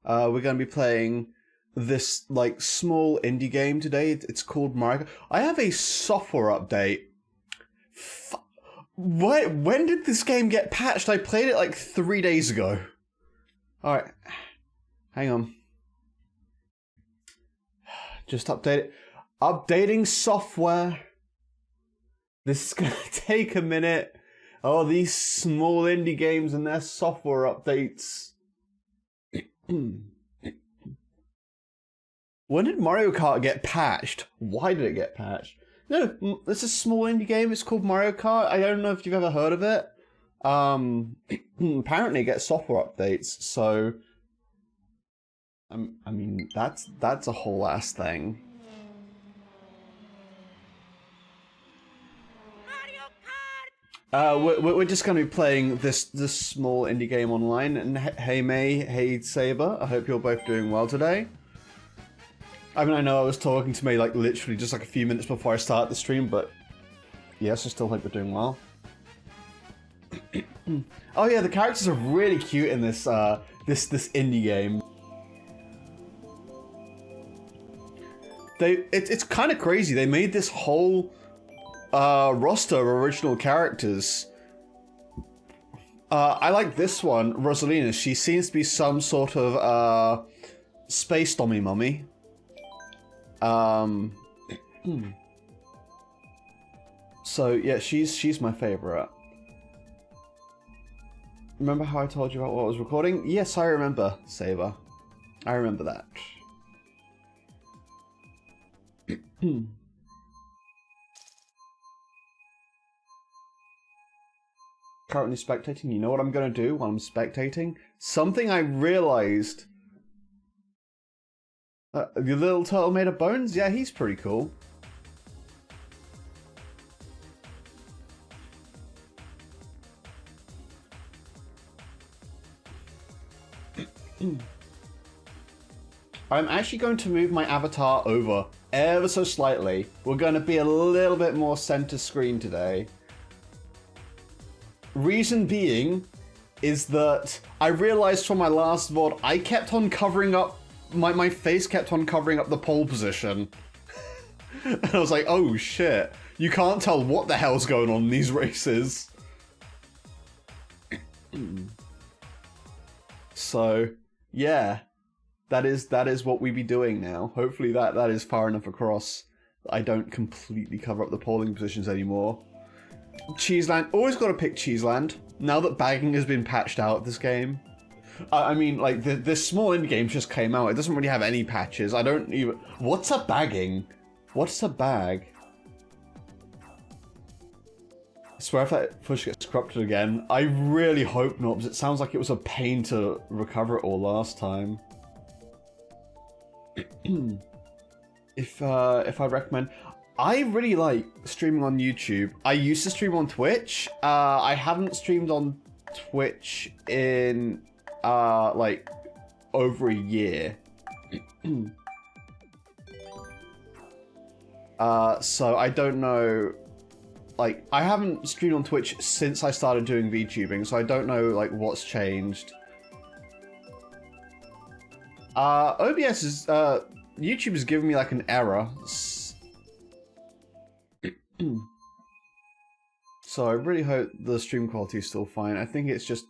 We're going to be playing this like small indie game today. It's called Mario Kart. I have a software update. When did this game get patched? I played it like 3 days ago. Alright. Hang on. Just update it. Updating software. This is gonna take a minute. Oh, these small indie games and their software updates. When did Mario Kart get patched? Why did it get patched? No, it's a small indie game. It's called Mario Kart. I don't know if you've ever heard of it. Apparently it gets software updates, so... I mean, that's a whole ass thing. We're just going to be playing this small indie game online. And hey May, hey Saber, I hope you're both doing well today. I mean, I know I was talking to May like literally just like a few minutes before I started the stream, but yes, I still hope you're doing well. Oh yeah, the characters are really cute in this this indie game. It's kind of crazy. They made this whole roster of original characters. I like this one, Rosalina. She seems to be some sort of space dummy mummy. So yeah, she's my favorite. Remember how I told you about what I was recording? Yes, I remember, Saber. I remember that. Currently spectating. You know what I'm gonna do while I'm spectating? Something I realized. Your little turtle made of bones? Yeah, he's pretty cool. I'm actually going to move my avatar over ever so slightly. We're going to be a little bit more center screen today. Reason being is that I realized from my last VOD, I kept on covering up, my face kept on covering up the pole position. And I was like, oh shit, you can't tell what the hell's going on in these races. So, yeah. That is what we be doing now. Hopefully that is far enough across that I don't completely cover up the polling positions anymore. Cheeseland, always got to pick Cheeseland. Now that bagging has been patched out of this game. I mean, like, this small indie game just came out. It doesn't really have any patches. I don't even... What's a bagging? What's a bag? I swear if that push gets corrupted again, I really hope not, because it sounds like it was a pain to recover it all last time. If I recommend, I really like streaming on YouTube. I used to stream on Twitch. I haven't streamed on Twitch in like over a year. So I don't know. Like, I haven't streamed on Twitch since I started doing VTubing, so I don't know like what's changed. OBS is YouTube is giving me like an error. So I really hope the stream quality is still fine. I think it's just...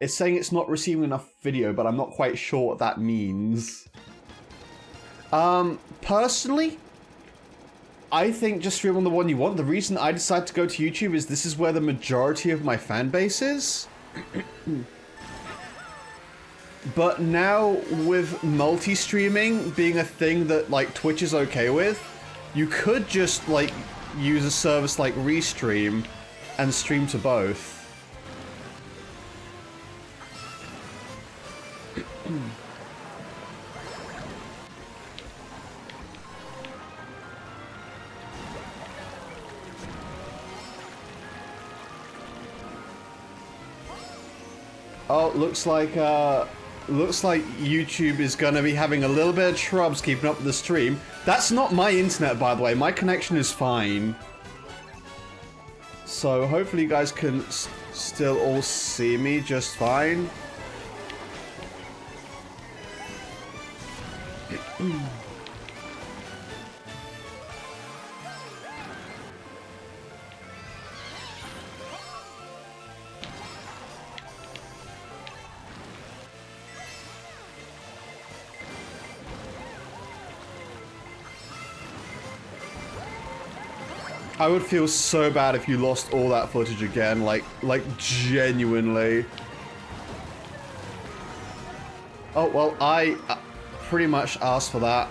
It's saying it's not receiving enough video, but I'm not quite sure what that means. Personally, I think just stream on the one you want. The reason I decided to go to YouTube is this is where the majority of my fan base is. But now, with multi-streaming being a thing that, like, Twitch is okay with, you could just, like, use a service like Restream and stream to both. Oh, looks like YouTube is gonna be having a little bit of troubles keeping up with the stream. That's not my internet, by the way. My connection is fine. So hopefully you guys can still all see me just fine. I would feel so bad if you lost all that footage again, like genuinely. Oh, well, I pretty much asked for that.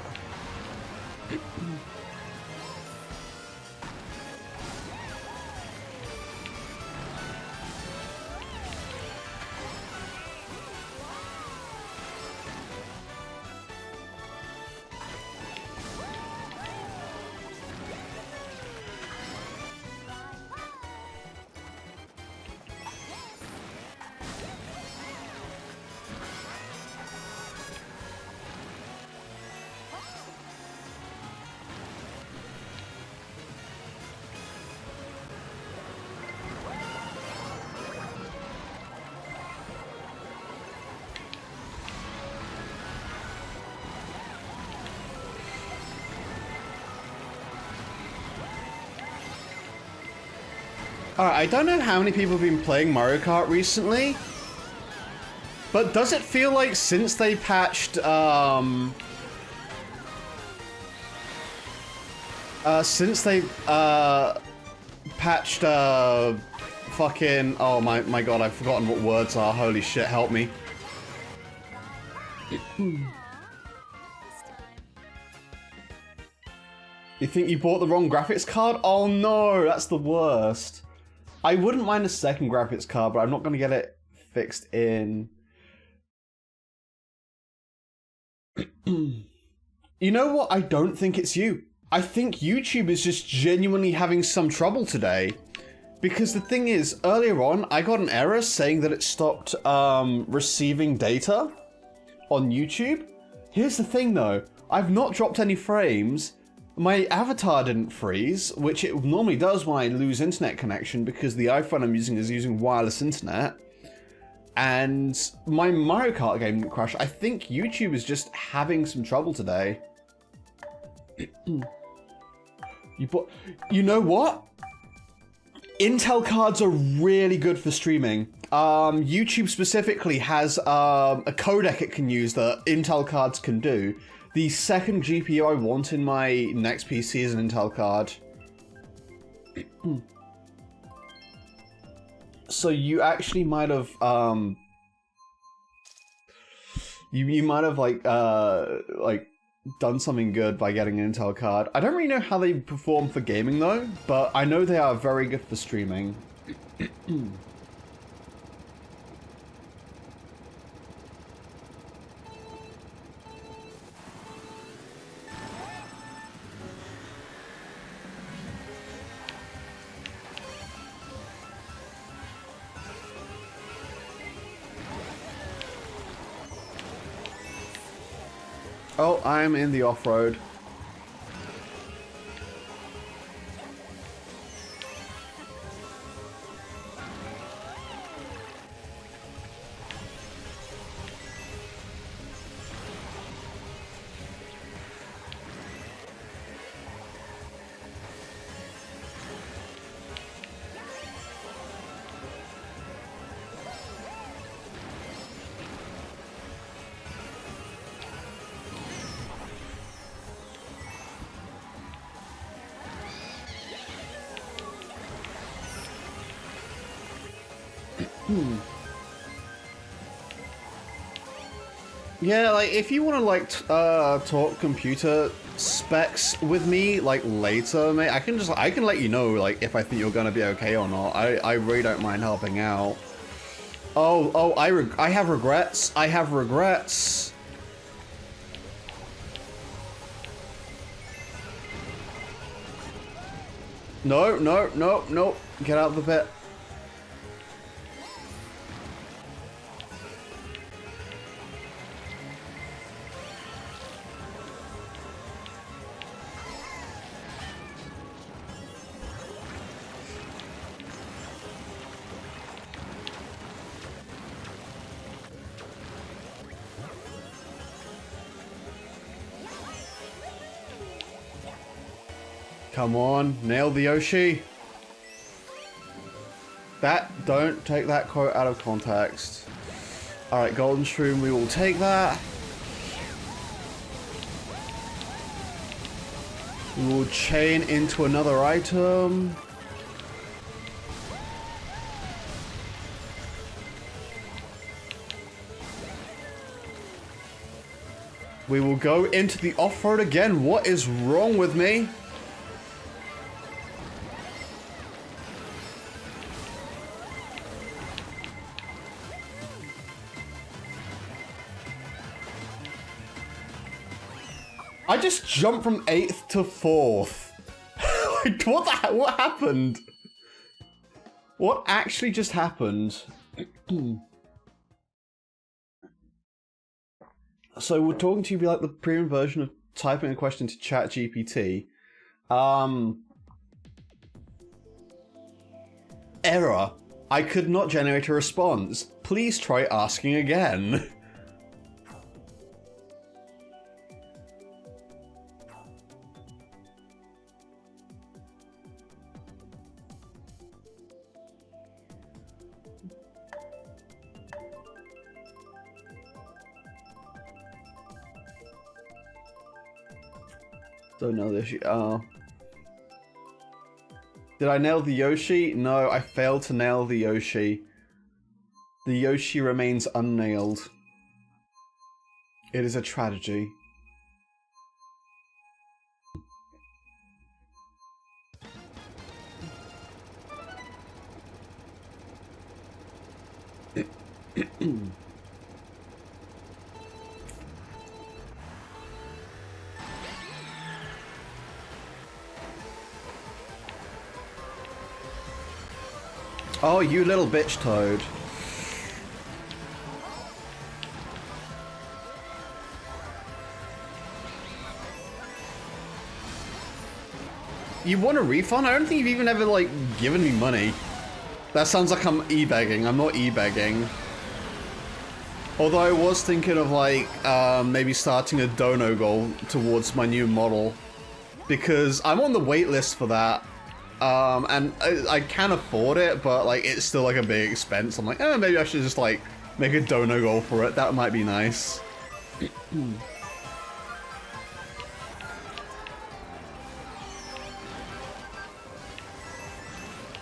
Alright, I don't know how many people have been playing Mario Kart recently, but does it feel like since they patched, fucking, oh my god, I've forgotten what words are, holy shit, help me. You think you bought the wrong graphics card? Oh no, that's the worst. I wouldn't mind a second graphics card, but I'm not going to get it fixed in. You know what? I don't think it's you. I think YouTube is just genuinely having some trouble today. Because the thing is, earlier on, I got an error saying that it stopped receiving data on YouTube. Here's the thing though, I've not dropped any frames. My avatar didn't freeze, which it normally does when I lose internet connection because the iPhone I'm using is using wireless internet. And my Mario Kart game didn't crash. I think YouTube is just having some trouble today. You know what? Intel cards are really good for streaming. YouTube specifically has a codec it can use that Intel cards can do. The second GPU I want in my next PC is an Intel card. So you actually might have, you might have like done something good by getting an Intel card. I don't really know how they perform for gaming though, but I know they are very good for streaming. Oh, I'm in the off-road. Yeah, like, if you want to, like, talk computer specs with me, like, later, mate, I can let you know, like, if I think you're gonna be okay or not. I really don't mind helping out. Oh, I have regrets. I have regrets. No. Get out of the pit. Come on, nail the Yoshi. Don't take that quote out of context. Alright, Golden Shroom, we will take that. We will chain into another item. We will go into the off-road again. What is wrong with me? I just jumped from 8th to 4th. Like, what happened? What actually just happened? So we're talking to you be like the premium version of typing a question to ChatGPT. Error. I could not generate a response. Please try asking again. Don't know this. Oh. Did I nail the Yoshi? No, I failed to nail the Yoshi. The Yoshi remains unnailed. It is a tragedy. Oh, you little bitch toad. You want a refund? I don't think you've even ever, like, given me money. That sounds like I'm e-begging. I'm not e-begging. Although I was thinking of, like, maybe starting a dono goal towards my new model. Because I'm on the wait list for that. And I can afford it, but like it's still like a big expense. I'm like, maybe I should just like make a dono goal for it. That might be nice.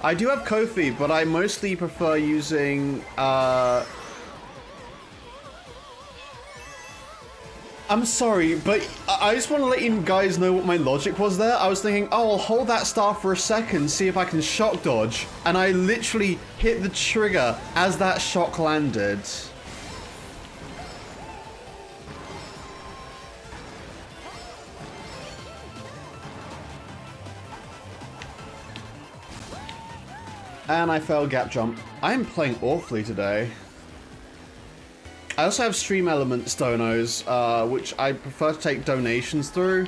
I do have Ko-fi, but I mostly prefer using I'm sorry, but I just want to let you guys know what my logic was there. I was thinking, oh, I'll hold that star for a second, see if I can shock dodge. And I literally hit the trigger as that shock landed. And I fell gap jump. I am playing awfully today. I also have Stream Elements donos, which I prefer to take donations through.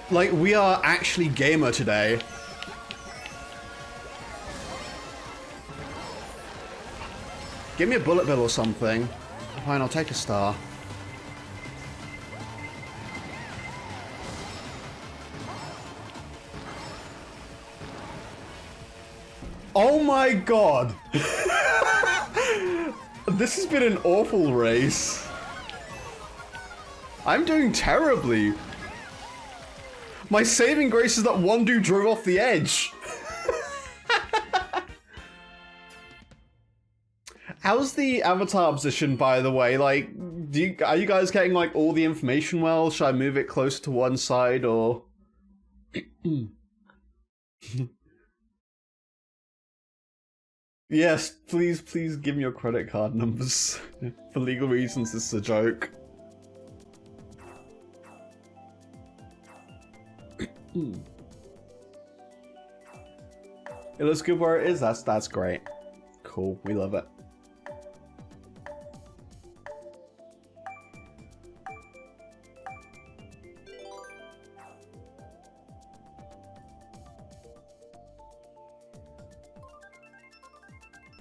Like, we are actually gamer today. Give me a bullet bill or something. Fine, I'll take a star. Oh my god! This has been an awful race. I'm doing terribly. My saving grace is that one dude drove off the edge. How's the avatar position, by the way? Like, are you guys getting like all the information well? Should I move it closer to one side or? Yes, please give me your credit card numbers. For legal reasons, this is a joke. It looks good where it is. That's great. Cool, we love it.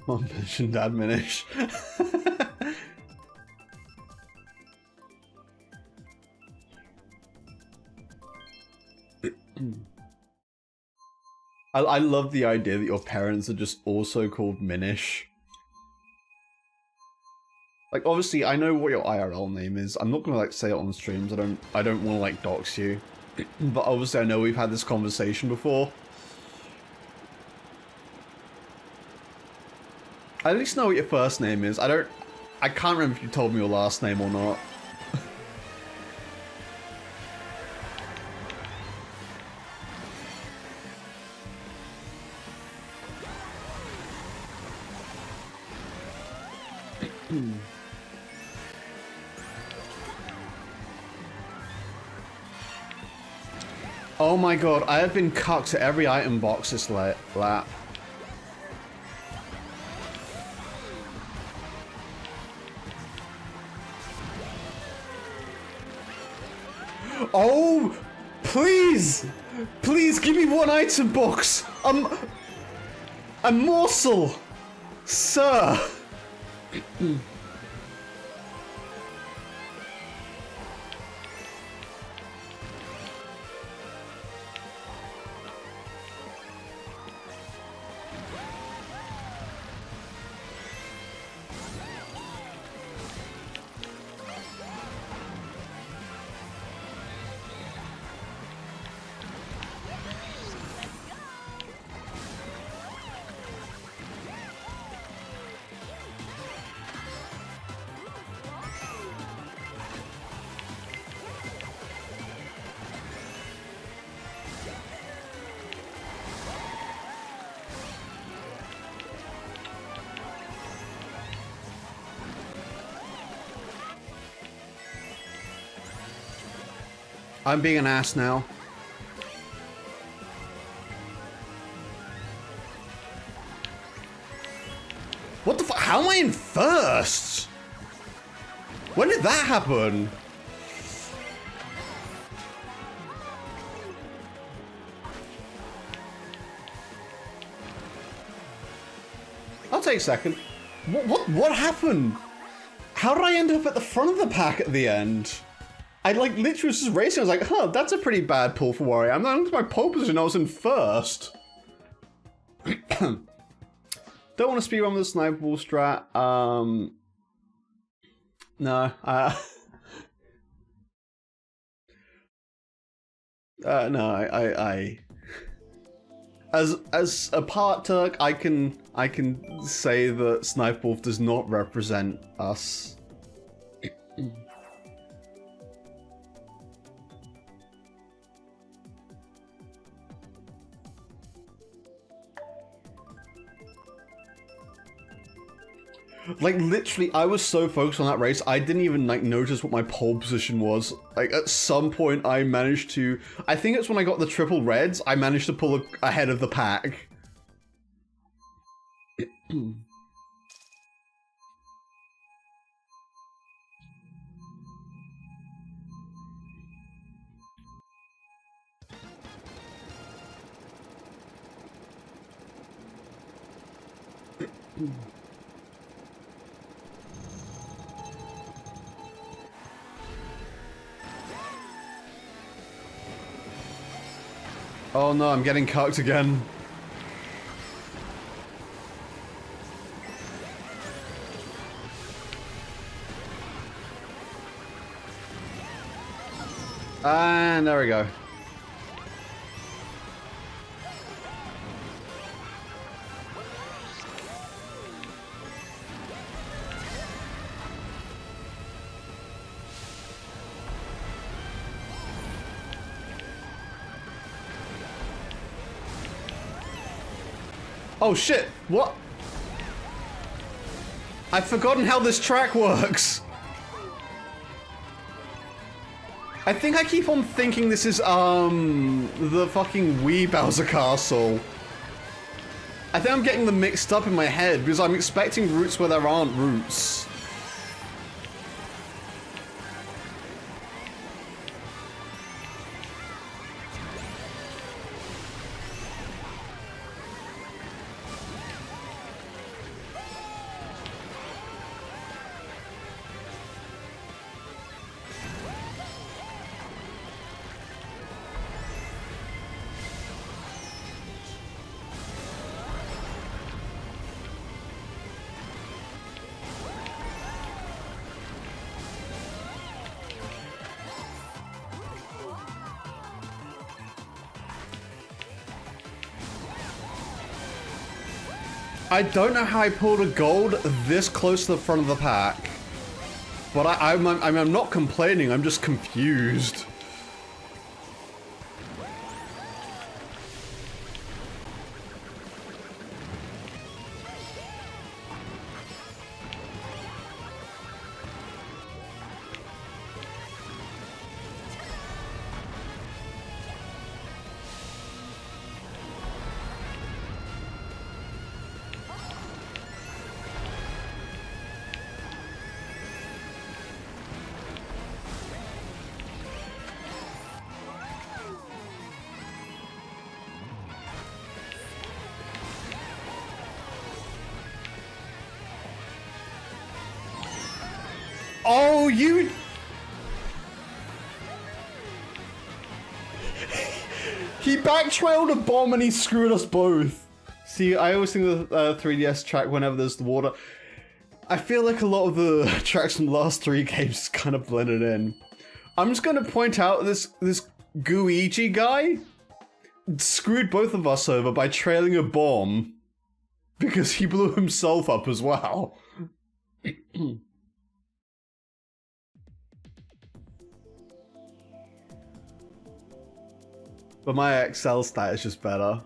Mom mentioned Dad Minish. I love the idea that your parents are just also called Minish. Like, obviously, I know what your IRL name is. I'm not gonna, like, say it on streams. I don't want to, like, dox you. But obviously, I know we've had this conversation before. I at least know what your first name is. I can't remember if you told me your last name or not. Oh my god, I have been cucked at every item box this lap. Oh, please! Please give me one item box! A morsel! Sir! I'm being an ass now. What the fuck? How am I in first? When did that happen? I'll take second. What happened? How did I end up at the front of the pack at the end? I like literally was just racing. I was like, huh, that's a pretty bad pull for Warrior. I'm not into my pole position. I was in first. Don't want to speedrun with the sniper ball strat. No. No. I. As a part Turk, I can say that Sniper Wolf does not represent us. Like, literally, I was so focused on that race, I didn't even, like, notice what my pole position was. Like, at some point, I managed to... I think it's when I got the triple reds, I managed to pull ahead of the pack. Oh no, I'm getting cucked again. And there we go. Oh shit, what? I've forgotten how this track works. I think I keep on thinking this is, the fucking Wii Bowser Castle. I think I'm getting them mixed up in my head because I'm expecting routes where there aren't routes. I don't know how I pulled a gold this close to the front of the pack. But I'm not complaining, I'm just confused. Oh, you... He backtrailed a bomb and he screwed us both. See, I always think of the 3DS track whenever there's the water. I feel like a lot of the tracks from the last 3 games kind of blended in. I'm just gonna point out this Guigi guy screwed both of us over by trailing a bomb because he blew himself up as well. But my Excel stat is just better.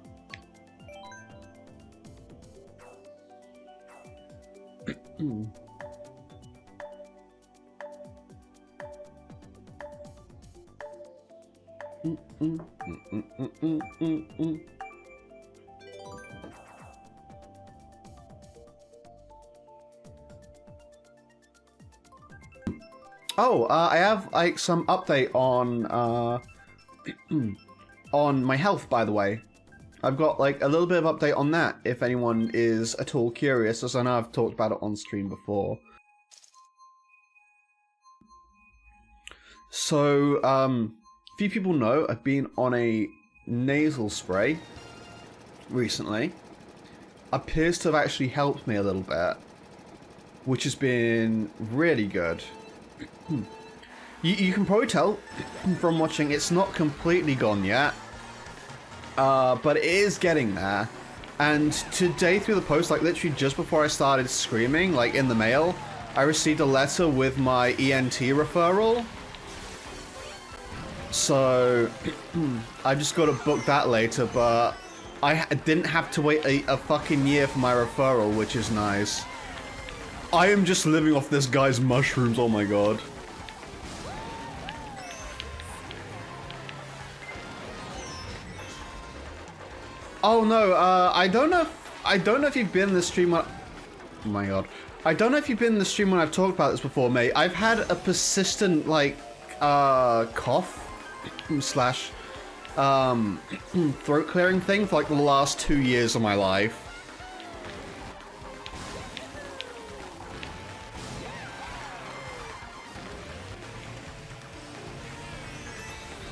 Oh, I have like some update on on my health, by the way. I've got like a little bit of update on that if anyone is at all curious, as I know I've talked about it on stream before. So, a few people know I've been on a nasal spray recently. Appears to have actually helped me a little bit, which has been really good. You can probably tell from watching it's not completely gone yet, but it is getting there. And today through the post, like literally just before I started screaming, like in the mail, I received a letter with my ENT referral. So I just got to book that later, but I didn't have to wait a fucking year for my referral, which is nice. I am just living off this guy's mushrooms, oh my god. Oh no, I don't know if you've been in the stream when... Oh my god. I don't know if you've been in the stream when I've talked about this before, mate. I've had a persistent, like, cough slash, throat clearing thing for like the last 2 years of my life.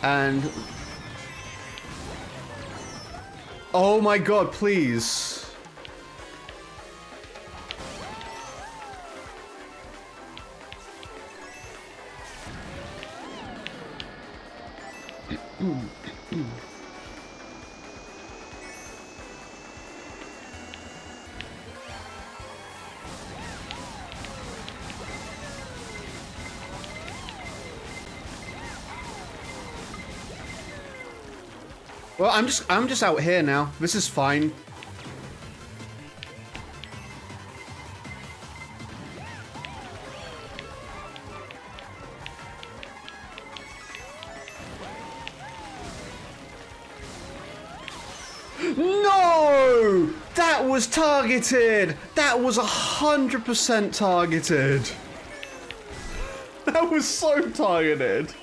And... oh my god, please. Well, I'm just out here now. This is fine. No! That was targeted! That was 100% targeted! That was so targeted!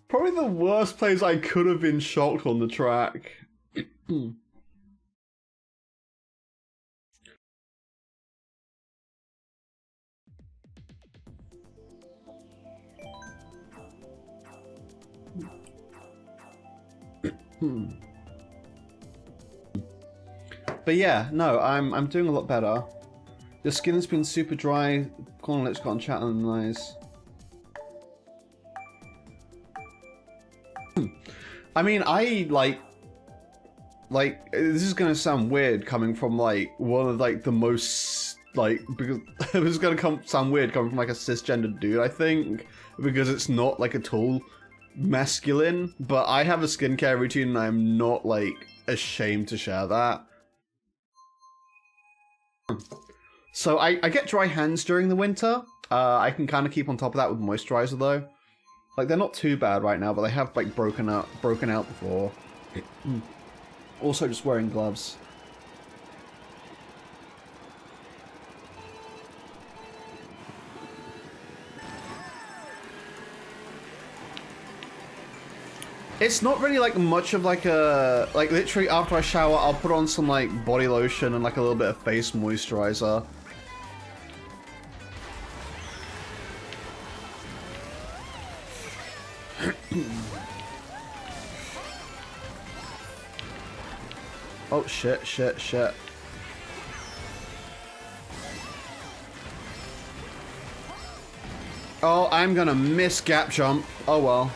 Probably the worst place I could have been shocked on the track. But yeah, no, I'm doing a lot better. Your skin's been super dry. Corn lips got on chat and eyes. I mean, like this is gonna sound weird coming from like one of like the most like, because this is gonna sound weird coming from like a cisgender dude, I think, because it's not like at all masculine, but I have a skincare routine and I'm not like ashamed to share that. So I get dry hands during the winter. I can kind of keep on top of that with moisturizer though. Like they're not too bad right now, but they have like broken out before. Also just wearing gloves. It's not really like much of like a, like literally after I shower I'll put on some like body lotion and like a little bit of face moisturizer. Oh shit. Oh, I'm gonna miss gap jump. Oh well.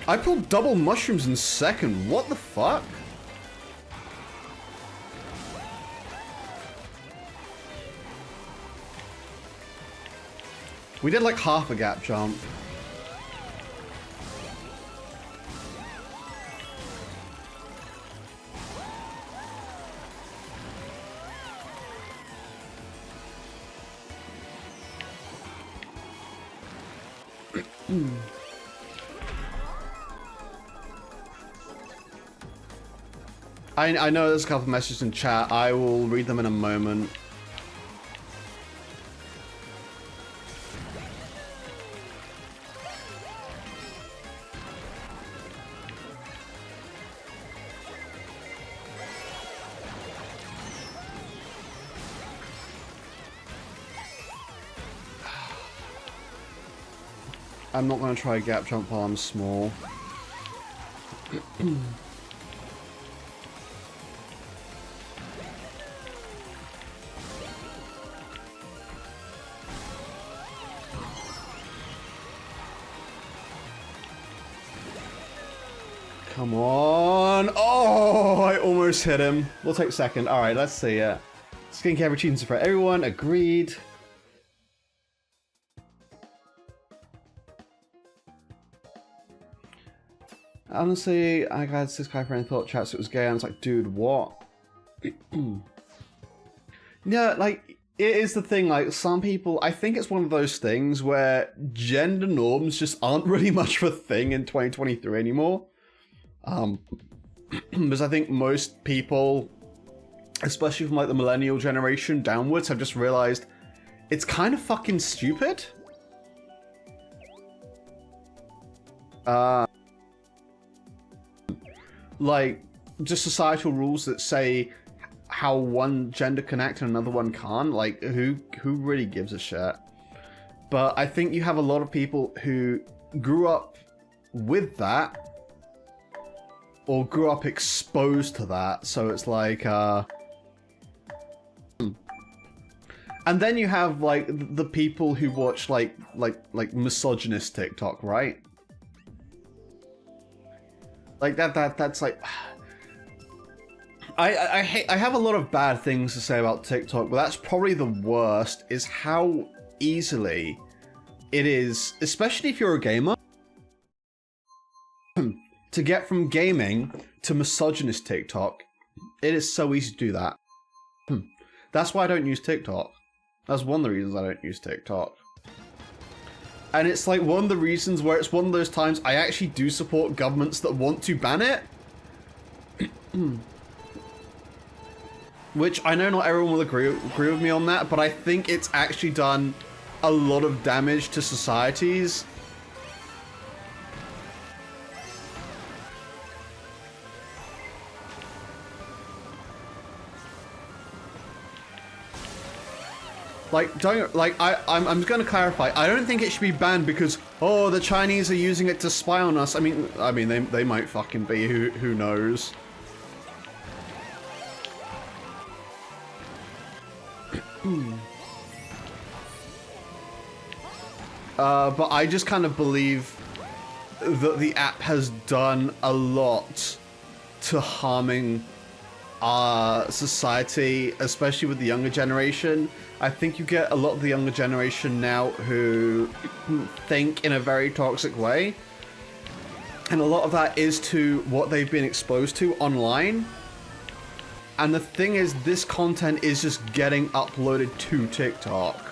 I pulled double mushrooms in second. What the fuck? We did like half a gap jump. I know there's a couple of messages in chat. I will read them in a moment. I'm not going to try a gap jump while I'm small. Come on. Oh, I almost hit him. We'll take second. All right, let's see it. Skincare routines for everyone. Agreed. Honestly, I had this guy friend thought chats it was gay. I was like, dude, what? Yeah, like, it is the thing, like, some people, I think it's one of those things where gender norms just aren't really much of a thing in 2023 anymore. Because I think most people, especially from like the millennial generation downwards, have just realized it's kind of fucking stupid. Like, just societal rules that say how one gender can act and another one can't. Like, who really gives a shit? But I think you have a lot of people who grew up with that, or grew up exposed to that, so it's like, and then you have, like, the people who watch, like misogynist TikTok, right? Like, that's like... I have a lot of bad things to say about TikTok, but that's probably the worst, is how easily it is, especially if you're a gamer, to get from gaming to misogynist TikTok. It is so easy to do that. That's why I don't use TikTok. That's one of the reasons I don't use TikTok. And it's like one of the reasons where it's one of those times I actually do support governments that want to ban it. Which I know not everyone will agree with me on that, but I think it's actually done a lot of damage to societies. Like, I'm just gonna clarify. I don't think it should be banned because, oh, the Chinese are using it to spy on us. I mean, they might fucking be. Who knows? But I just kind of believe that the app has done a lot to harming our society, especially with the younger generation. I think you get a lot of the younger generation now who think in a very toxic way. And a lot of that is to what they've been exposed to online. And the thing is, this content is just getting uploaded to TikTok.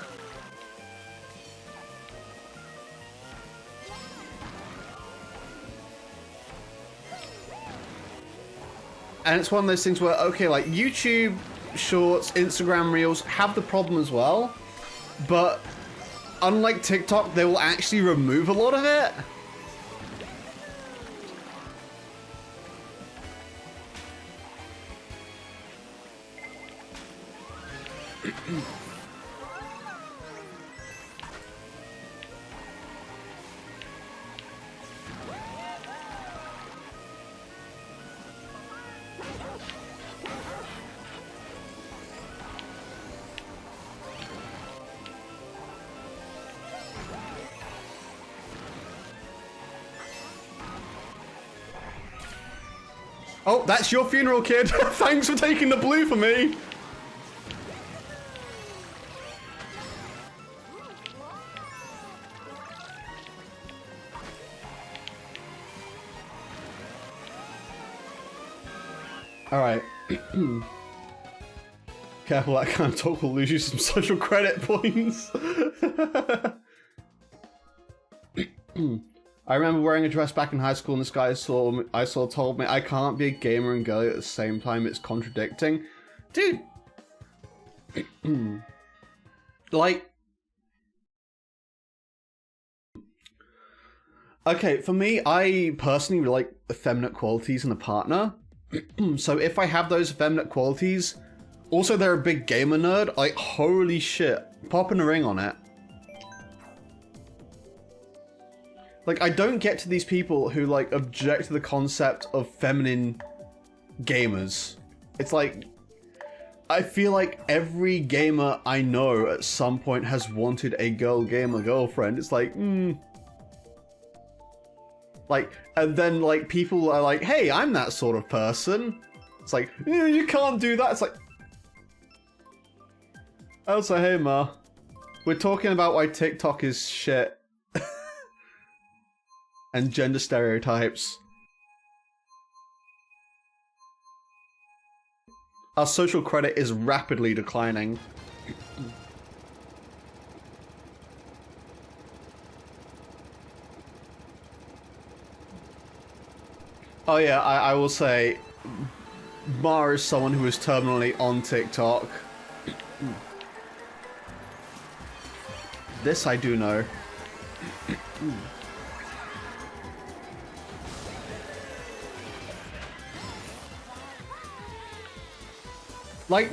And it's one of those things where, okay, like YouTube Shorts, Instagram Reels have the problem as well, but unlike TikTok, they will actually remove a lot of it. Oh, that's your funeral, kid. Thanks for taking the blue for me. All right. Careful, that kind of talk will lose you some social credit points. I remember wearing a dress back in high school and this guy told me I can't be a gamer and girly at the same time. It's contradicting. Dude. Like. Okay, for me, I personally really like effeminate qualities in a partner. So if I have those effeminate qualities, also they're a big gamer nerd, like holy shit, popping a ring on it. Like, I don't get to these people who, like, object to the concept of feminine gamers. It's like, I feel like every gamer I know at some point has wanted a girl gamer girlfriend. It's like, Like, and then, like, people are like, hey, I'm that sort of person. It's like, you can't do that. It's like, also, hey, Ma, we're talking about why TikTok is shit. And gender stereotypes. Our social credit is rapidly declining. Oh yeah, I will say, Mar is someone who is terminally on TikTok. This I do know. Like,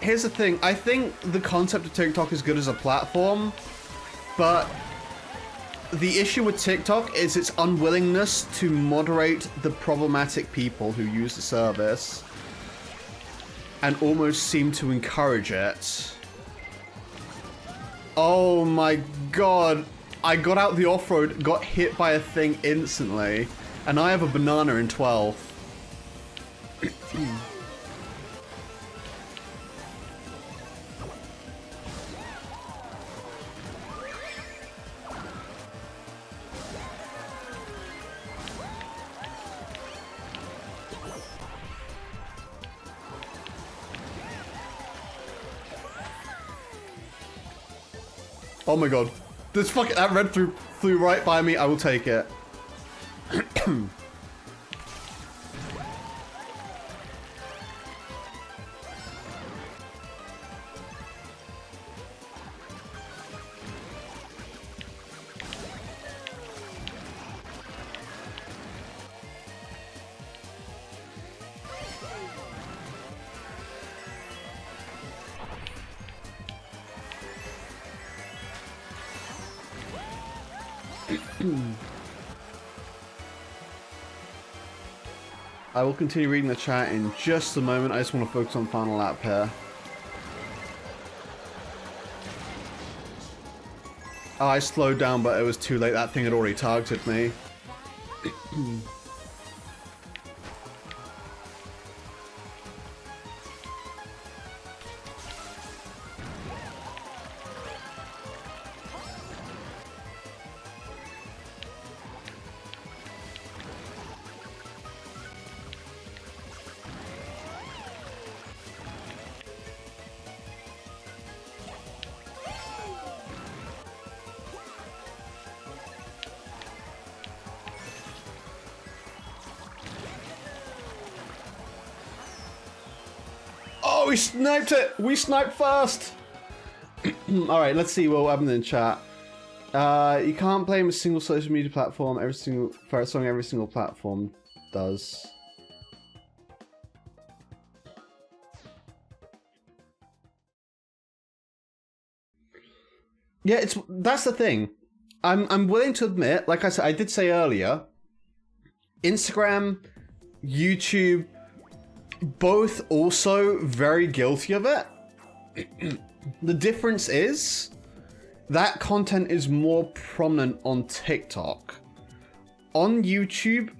here's the thing. I think the concept of TikTok is good as a platform, but the issue with TikTok is its unwillingness to moderate the problematic people who use the service and almost seem to encourage it. Oh my god. I got out the off-road, got hit by a thing instantly, and I have a banana in 12th. Oh my god. This fucking, that red flew right by me. I will take it. I will continue reading the chat in just a moment. I just want to focus on final lap here. Oh, I slowed down, but it was too late. That thing had already targeted me. Oh, we sniped it! We sniped first! Alright, let's see what happened in chat. You can't blame a single social media platform. Every single platform does. Yeah, that's the thing. I'm willing to admit, like I said, I did say earlier, Instagram, YouTube, both also very guilty of it. The difference is that content is more prominent on TikTok. On YouTube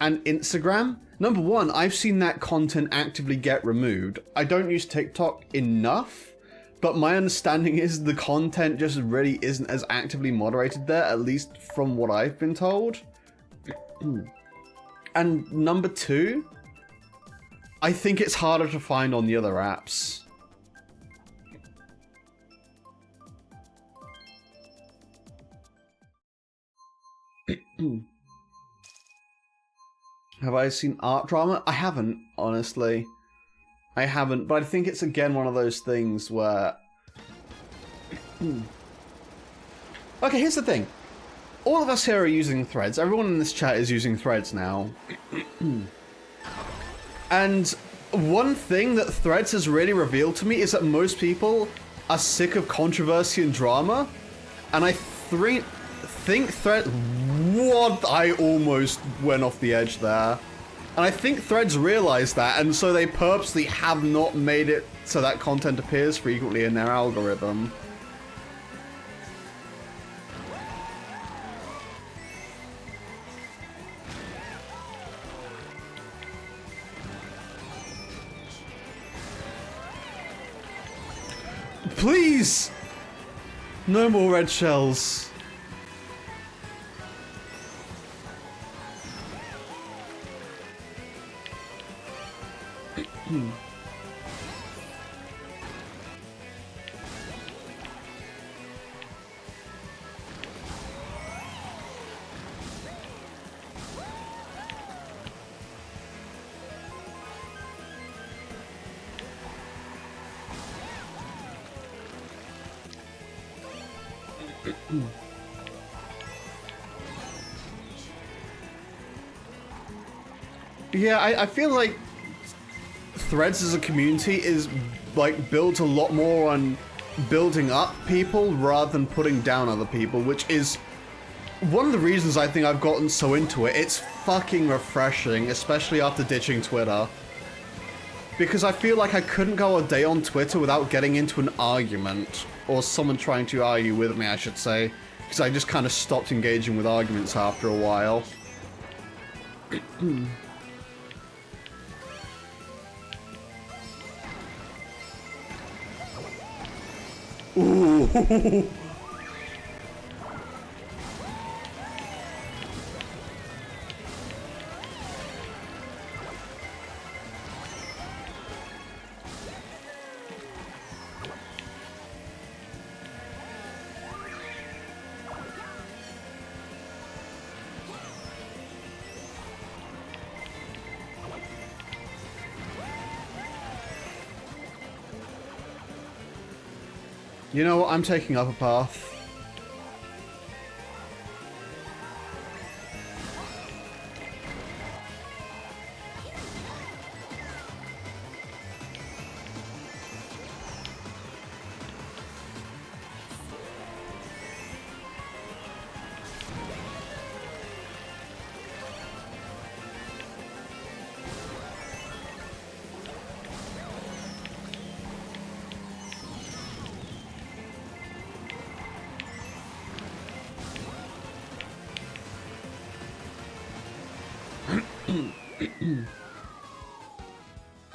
and Instagram, number one, I've seen that content actively get removed. I don't use TikTok enough, but my understanding is the content just really isn't as actively moderated there, at least from what I've been told. And number two, I think it's harder to find on the other apps. Have I seen art drama? I haven't, honestly. I haven't, but I think it's again one of those things where... Okay, here's the thing. All of us here are using Threads. Everyone in this chat is using Threads now. And one thing that Threads has really revealed to me is that most people are sick of controversy and drama. And I think Threads... What? I almost went off the edge there. And I think Threads realized that, and so they purposely have not made it so that content appears frequently in their algorithm. Please! No more red shells. Yeah, I feel like Threads as a community is like built a lot more on building up people rather than putting down other people, which is one of the reasons I think I've gotten so into it. It's fucking refreshing, especially after ditching Twitter. Because I feel like I couldn't go a day on Twitter without getting into an argument, or someone trying to argue with me, I should say, because I just kind of stopped engaging with arguments after a while. Ooh. You know what? I'm taking up a path.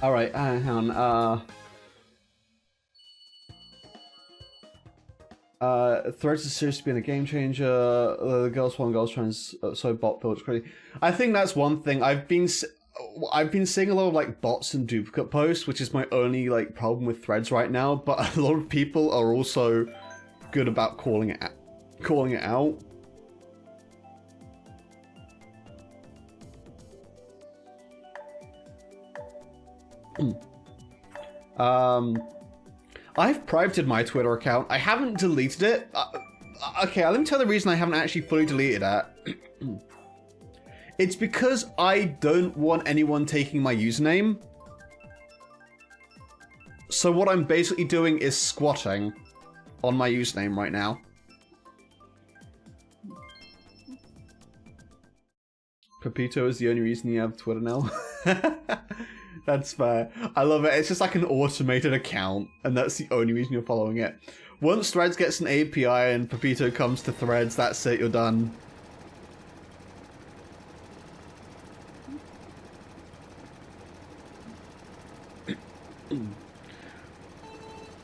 All right, hang on. Threads is seriously been a game changer. The girls one, girls trans, so bot build crazy. I think that's one thing. I've been seeing a lot of like bots and duplicate posts, which is my only like problem with Threads right now. But a lot of people are also good about calling it out. I've privated my Twitter account. I haven't deleted it. Okay, let me tell you the reason I haven't actually fully deleted it. It's because I don't want anyone taking my username. So what I'm basically doing is squatting on my username right now. Pepito is the only reason you have Twitter now. That's fair. I love it. It's just like an automated account, and that's the only reason you're following it. Once Threads gets an API and Pepito comes to Threads, that's it, you're done.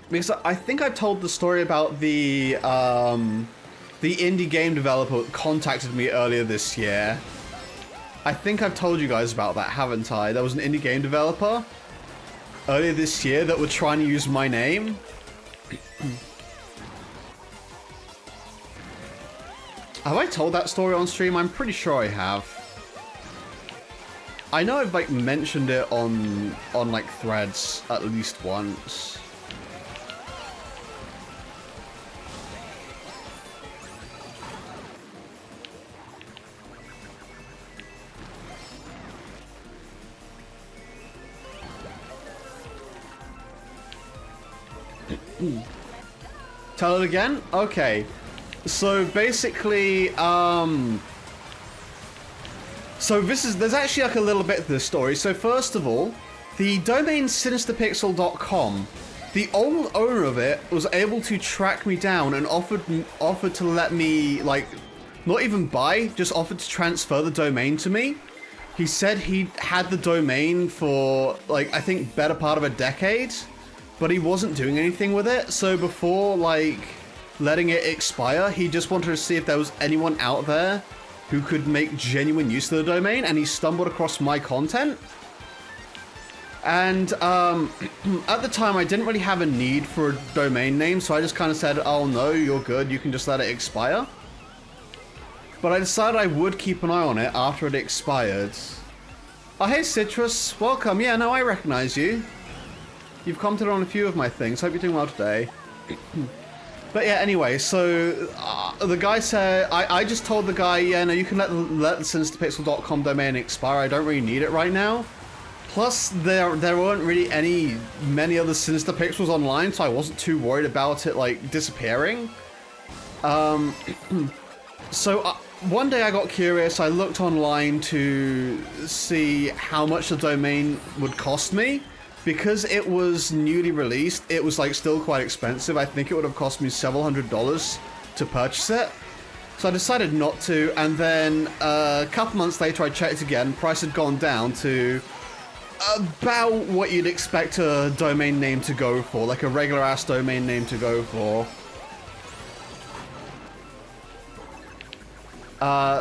Because I think I've told the story about the indie game developer that contacted me earlier this year. I think I've told you guys about that, haven't I? There was an indie game developer earlier this year that were trying to use my name. Have I told that story on stream? I'm pretty sure I have. I know I've like mentioned it on like Threads at least once. Tell it again? Okay. So basically, so there's actually like a little bit to this story. So first of all, the domain sinisterpixel.com, the old owner of it was able to track me down and offered to let me, like, not even buy, just offered to transfer the domain to me. He said he had the domain for, like, I think better part of a decade, but he wasn't doing anything with it. So before, like, letting it expire, he just wanted to see if there was anyone out there who could make genuine use of the domain, and he stumbled across my content. And at the time, I didn't really have a need for a domain name, so I just kind of said, oh no, you're good, you can just let it expire. But I decided I would keep an eye on it after it expired. Oh, hey Citrus, welcome. Yeah, no, I recognize you. You've commented on a few of my things. Hope you're doing well today. But yeah, anyway, so the guy said, I just told the guy, yeah, no, you can let the sinisterpixel.com domain expire. I don't really need it right now. Plus, there weren't really many other Sinister Pixels online, so I wasn't too worried about it, like, disappearing. So one day I got curious. I looked online to see how much the domain would cost me. Because it was newly released, it was like still quite expensive. I think it would have cost me several $100s to purchase it. So I decided not to, and then a couple months later I checked again. Price had gone down to about what you'd expect a domain name to go for, like a regular ass domain name to go for.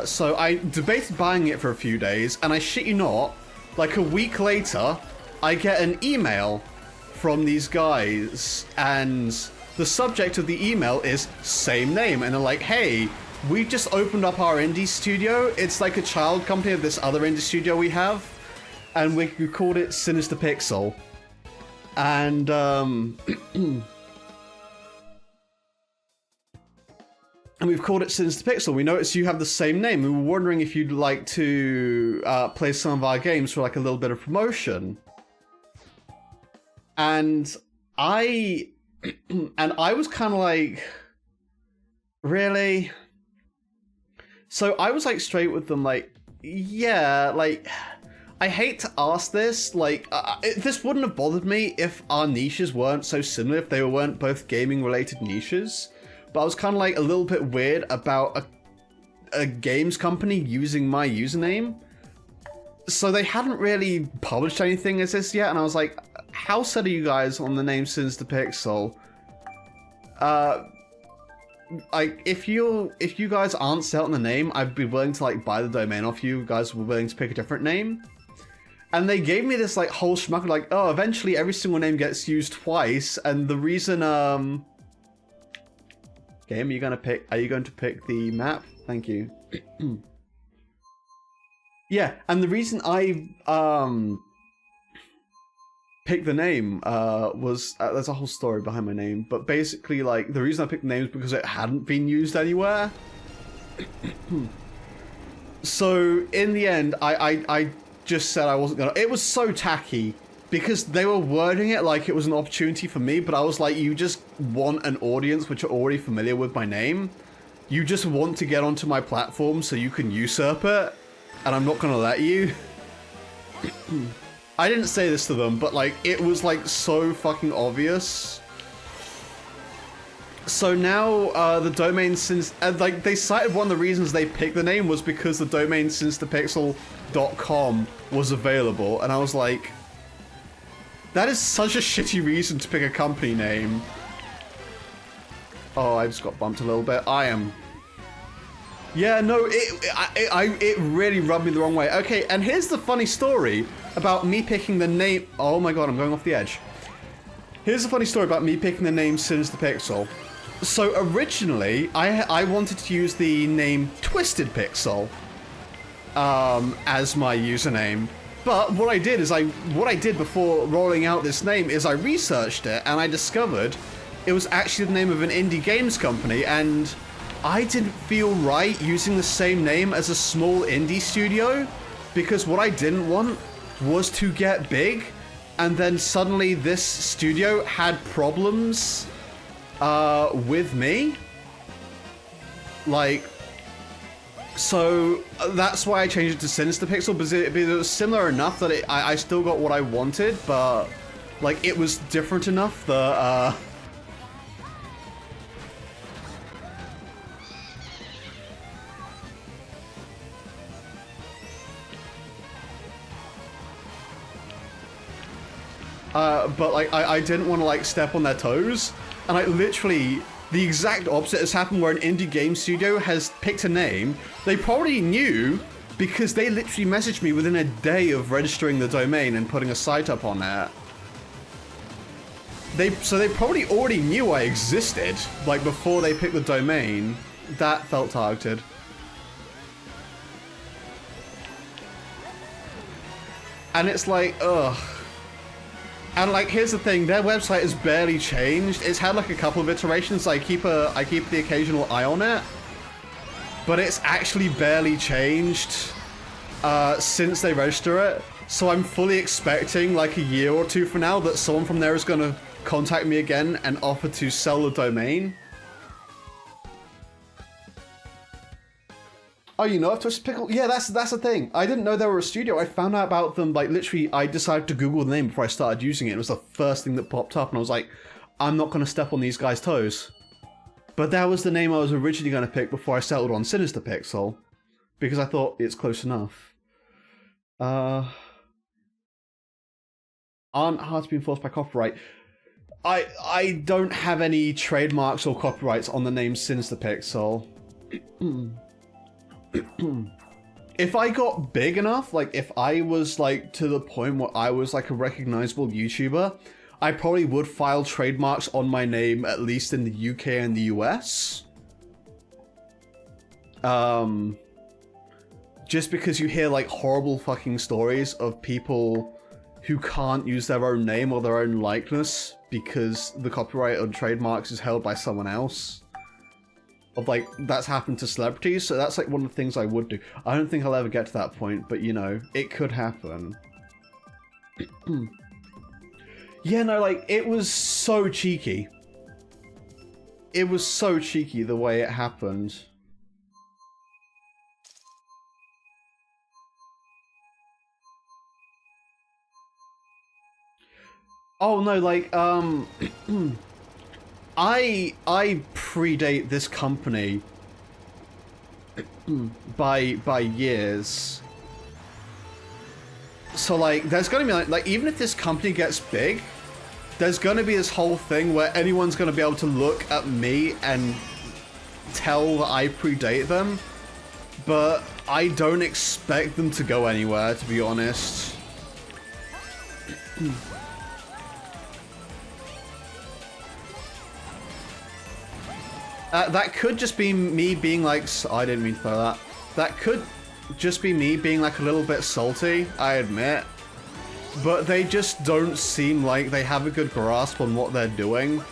So I debated buying it for a few days, and I shit you not, like a week later, I get an email from these guys, and the subject of the email is same name, and they're like, hey, we just opened up our indie studio. It's like a child company of this other indie studio we have, and we called it Sinister Pixel. And and we've called it Sinister Pixel. We noticed you have the same name. We were wondering if you'd like to play some of our games for like a little bit of promotion. And I was kind of like, really? So I was like straight with them, like, yeah, like, I hate to ask this, like, this wouldn't have bothered me if our niches weren't so similar, if they weren't both gaming related niches. But I was kind of like a little bit weird about a games company using my username. so they hadn't really published anything as this yet, and I was like, how set are you guys on the name Sins the Pixel? Like, if you guys aren't set on the name, I'd be willing to like buy the domain off you. Guys were willing to pick a different name. And they gave me this like whole schmuck of like, oh, eventually every single name gets used twice, and the reason game, are you going to pick the map? Thank you. Yeah, and the reason I picked the name was there's a whole story behind my name, but basically like the reason I picked the name is because it hadn't been used anywhere. So in the end, I just said I wasn't gonna. It was so tacky because they were wording it like it was an opportunity for me, but I was like, you just want an audience which are already familiar with my name. You just want to get onto my platform so you can usurp it, and I'm not gonna let you. I didn't say this to them, but like it was like so fucking obvious. So now the domain since like they cited one of the reasons they picked the name was because the domain sincethepixel.com was available, and I was like, that is such a shitty reason to pick a company name. Oh, I just got bumped a little bit. Yeah, no, it really rubbed me the wrong way. Okay, and here's the funny story about me picking the name. Oh my god, I'm going off the edge. Here's the funny story about me picking the name Sins the Pixel. So originally, I wanted to use the name Twisted Pixel as my username. But what I did before rolling out this name is I researched it, and I discovered it was actually the name of an indie games company, and I didn't feel right using the same name as a small indie studio, because what I didn't want was to get big, and then suddenly this studio had problems with me. Like, so that's why I changed it to Sinister Pixel, because it was similar enough that I still got what I wanted, but like it was different enough that but like I didn't want to like step on their toes, and like literally the exact opposite has happened where an indie game studio has picked a name. They probably knew because they literally messaged me within a day of registering the domain and putting a site up on that. So they probably already knew I existed, like before they picked the domain. That felt targeted. And it's like, ugh. And like, here's the thing, their website has barely changed. It's had like a couple of iterations, so I keep the occasional eye on it. But it's actually barely changed since they register it. So I'm fully expecting like a year or two from now that someone from there is gonna contact me again and offer to sell the domain. Oh, you know of Twisted Pickle? Yeah, that's the thing. I didn't know they were a studio. I found out about them, like, literally, I decided to Google the name before I started using it. It was the first thing that popped up, and I was like, I'm not going to step on these guys' toes. But that was the name I was originally going to pick before I settled on Sinister Pixel, because I thought it's close enough. Aren't hard to be enforced by copyright. I don't have any trademarks or copyrights on the name Sinister Pixel. If I got big enough, like if I was like to the point where I was like a recognizable YouTuber, I probably would file trademarks on my name, at least in the UK and the US. Just because you hear like horrible fucking stories of people who can't use their own name or their own likeness because the copyright on trademarks is held by someone else. Of like, that's happened to celebrities, so that's like one of the things I would do. I don't think I'll ever get to that point, but you know, it could happen. Yeah, no, like, it was so cheeky. It was so cheeky the way it happened. Oh no, like, I predate this company by years. So like, there's gonna be like even if this company gets big, there's gonna be this whole thing where anyone's gonna be able to look at me and tell that I predate them, but I don't expect them to go anywhere, to be honest. That could just be me being like, I didn't mean to throw that. That could just be me being like a little bit salty, I admit. But they just don't seem like they have a good grasp on what they're doing.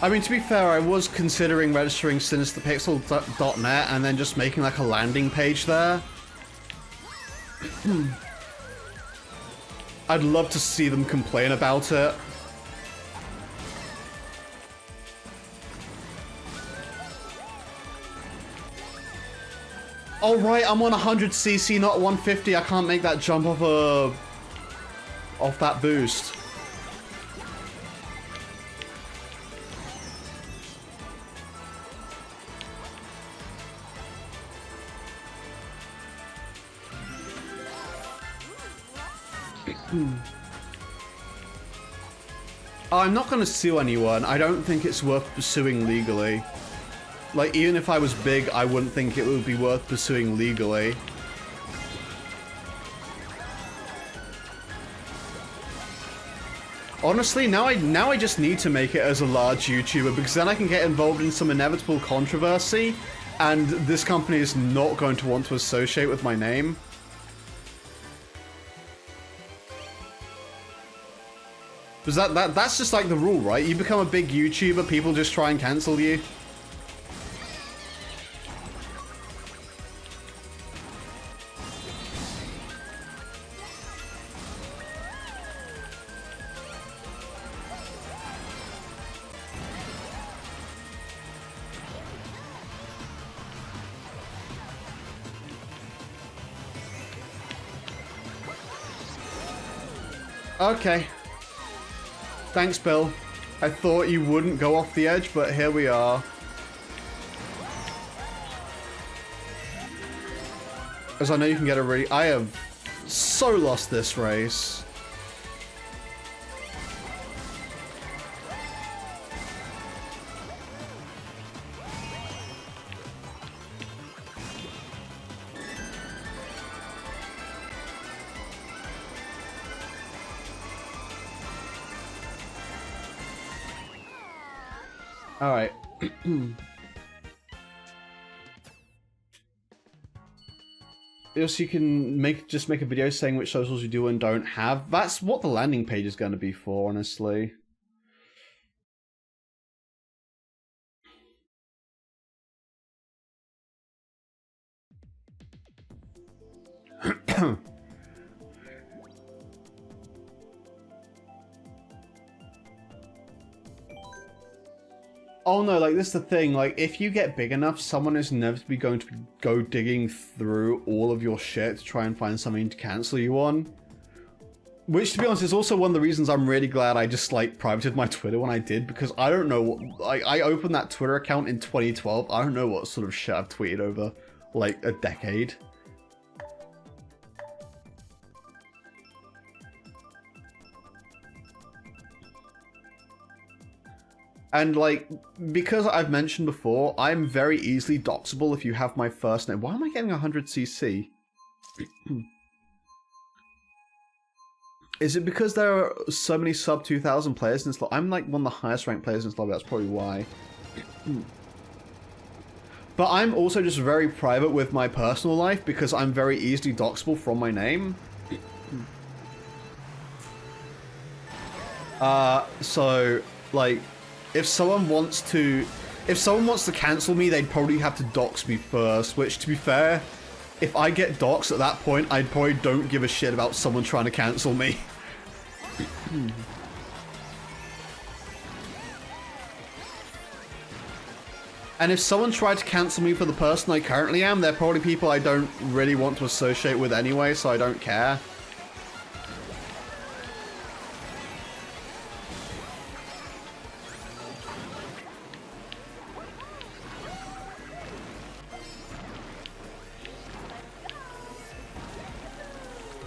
I mean, to be fair, I was considering registering sinisterpixel.net and then just making like a landing page there. I'd love to see them complain about it. Oh right, I'm on 100cc, not 150. I can't make that jump off that boost. I'm not going to sue anyone. I don't think it's worth pursuing legally. Like, even if I was big, I wouldn't think it would be worth pursuing legally. Honestly, now I just need to make it as a large YouTuber, because then I can get involved in some inevitable controversy, and this company is not going to want to associate with my name. Because that's just like the rule, right? You become a big YouTuber, people just try and cancel you. Okay. Thanks, Bill. I thought you wouldn't go off the edge, but here we are. As I know you can get a really... I have so lost this race. Alright. Also, you can just make a video saying which socials you do and don't have. That's what the landing page is going to be for, honestly. Oh no, like this is the thing, like if you get big enough, someone is inevitably going to go digging through all of your shit to try and find something to cancel you on. Which, to be honest, is also one of the reasons I'm really glad I just like privated my Twitter when I did, because I don't know what, I opened that Twitter account in 2012, I don't know what sort of shit I've tweeted over like a decade. And, like, because I've mentioned before, I'm very easily doxable if you have my first name. Why am I getting 100cc? Is it because there are so many sub 2,000 players in this lobby? I'm, like, one of the highest ranked players in this lobby, that's probably why. But I'm also just very private with my personal life because I'm very easily doxable from my name. So, like, if someone wants to cancel me, they'd probably have to dox me first, which, to be fair, if I get doxed at that point, I probably don't give a shit about someone trying to cancel me. And if someone tried to cancel me for the person I currently am, they're probably people I don't really want to associate with anyway, so I don't care.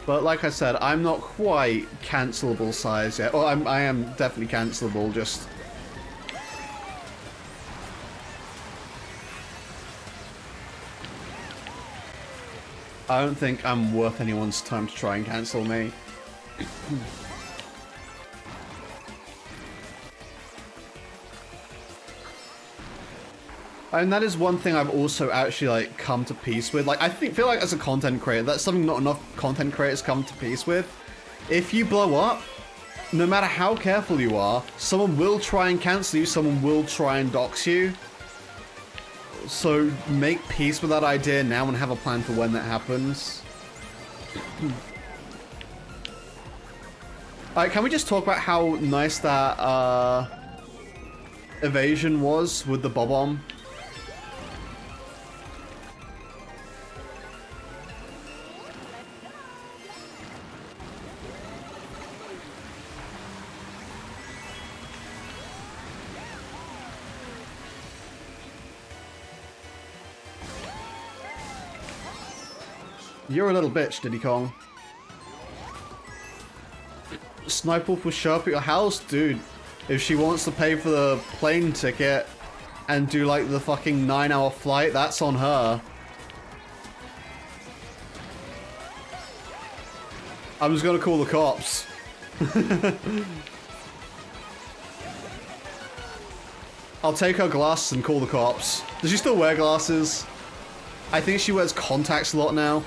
But like I said, I'm not quite cancelable size yet. Well, I am definitely cancelable, just... I don't think I'm worth anyone's time to try and cancel me. And that is one thing I've also actually, like, come to peace with. Like, I feel like as a content creator, that's something not enough content creators come to peace with. If you blow up, no matter how careful you are, someone will try and cancel you, someone will try and dox you. So make peace with that idea now and have a plan for when that happens. Alright, can we just talk about how nice that evasion was with the bob-omb? You're a little bitch, Diddy Kong. Snipe Wolf will show up at your house? Dude, if she wants to pay for the plane ticket and do like the fucking 9-hour flight, that's on her. I'm just gonna call the cops. I'll take her glasses and call the cops. Does she still wear glasses? I think she wears contacts a lot now.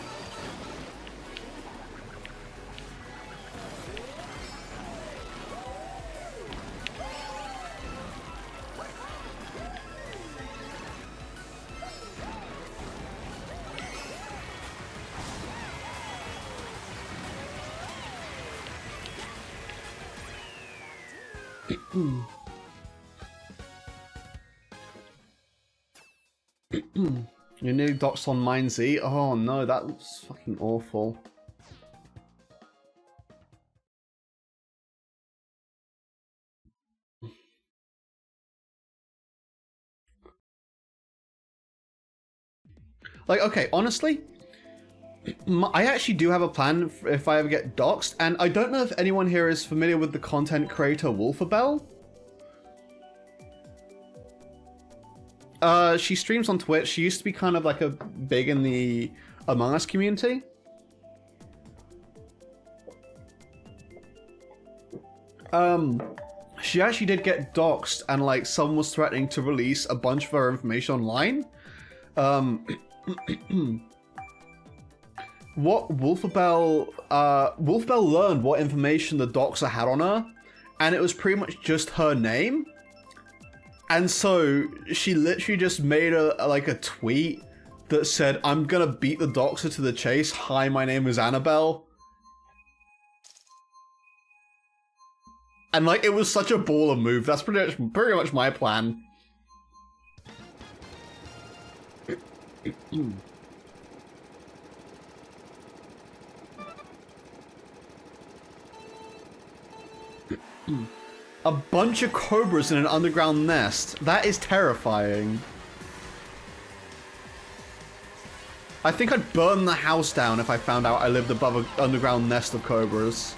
You're nearly doxed on Mine Z? Oh no, that was fucking awful. Like, okay, honestly, I actually do have a plan if I ever get doxed, and I don't know if anyone here is familiar with the content creator Wolfabelle. She streams on Twitch. She used to be kind of like a big in the Among Us community. She actually did get doxed, and like someone was threatening to release a bunch of her information online. What Wolfabelle learned what information the doxer had on her, and it was pretty much just her name. And so she literally just made a tweet that said, "I'm gonna beat the doxer to the chase. Hi, my name is Annabelle." And like, it was such a baller move. That's pretty much my plan. A bunch of cobras in an underground nest. That is terrifying. I think I'd burn the house down if I found out I lived above an underground nest of cobras.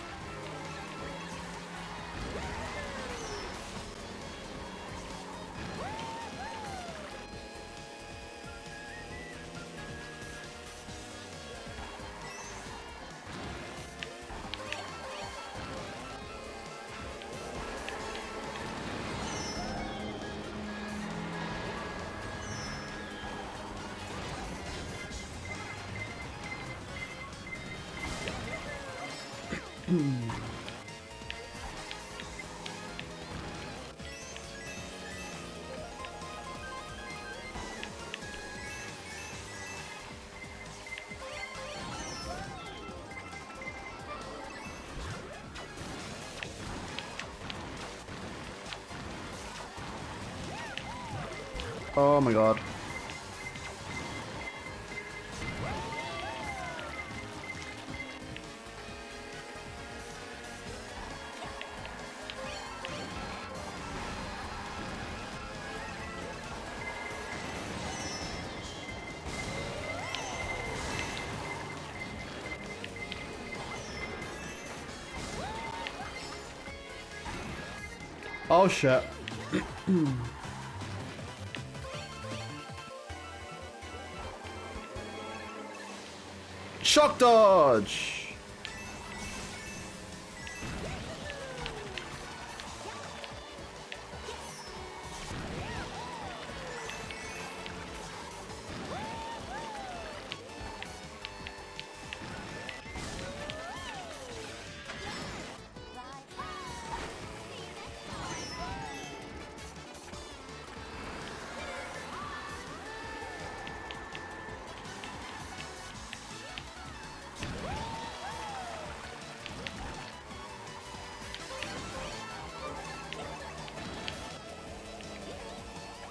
Oh my god. Oh shit. Shock dodge!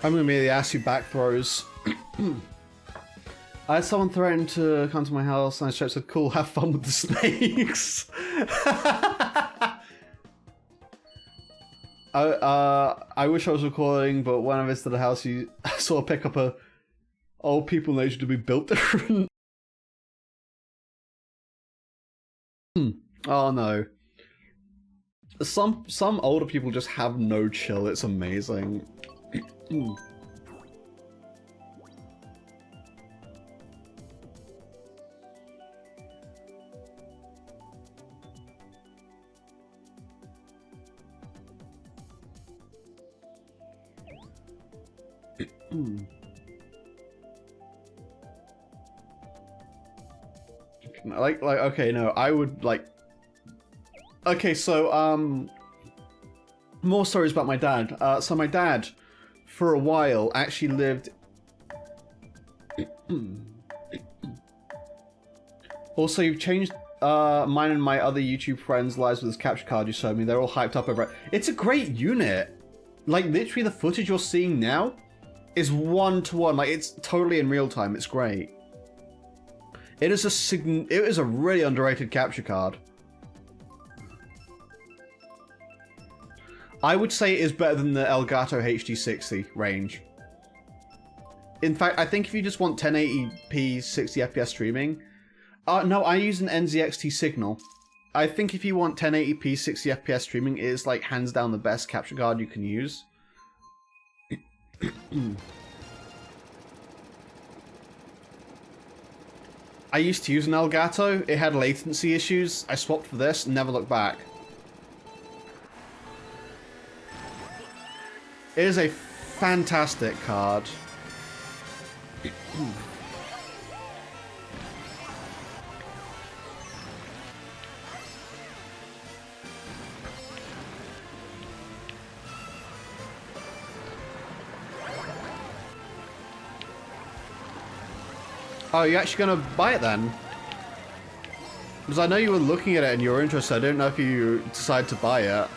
I'm gonna immediately ask you back throws. I had someone threaten to come to my house and I straight said, cool, have fun with the snakes. I wish I was recording, but when I visited the house, you saw pick up a old people nature to be built different. Oh no. Some older people just have no chill, it's amazing. Like okay, no, I would like. Okay, so more stories about my dad. So my dad, for a while, actually lived. Also, you've changed mine and my other YouTube friends' lives with this capture card you showed me. They're all hyped up over it. It's a great unit. Like, literally, the footage you're seeing now is 1-to-1. Like, it's totally in real time. It's great. It is a really underrated capture card. I would say it is better than the Elgato HD60 range. In fact, I think if you just want 1080p 60 FPS streaming... no, I use an NZXT Signal. I think if you want 1080p 60 FPS streaming, it is like hands down the best capture card you can use. I used to use an Elgato. It had latency issues. I swapped for this and never looked back. It is a fantastic card. Oh, you're actually gonna buy it then? Because I know you were looking at it and you were interested. I don't know if you decide to buy it.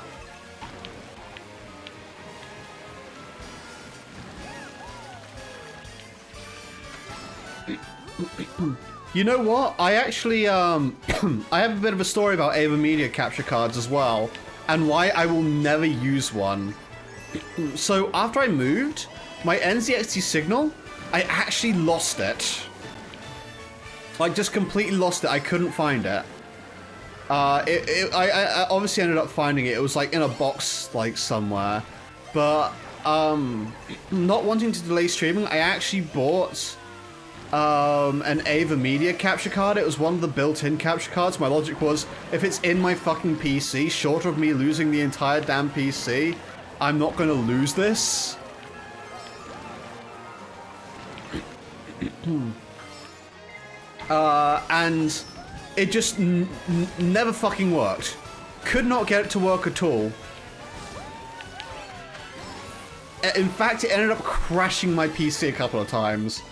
You know what? I actually, I have a bit of a story about Ava Media capture cards as well, and why I will never use one. So, after I moved, my NZXT Signal, I actually lost it. Like, just completely lost it. I couldn't find it. I obviously ended up finding it. It was, like, in a box, like, somewhere. But, not wanting to delay streaming, I actually bought... an Ava Media capture card. It was one of the built-in capture cards. My logic was, if it's in my fucking PC, short of me losing the entire damn PC, I'm not gonna lose this. And it just never fucking worked. Could not get it to work at all. In fact, it ended up crashing my PC a couple of times.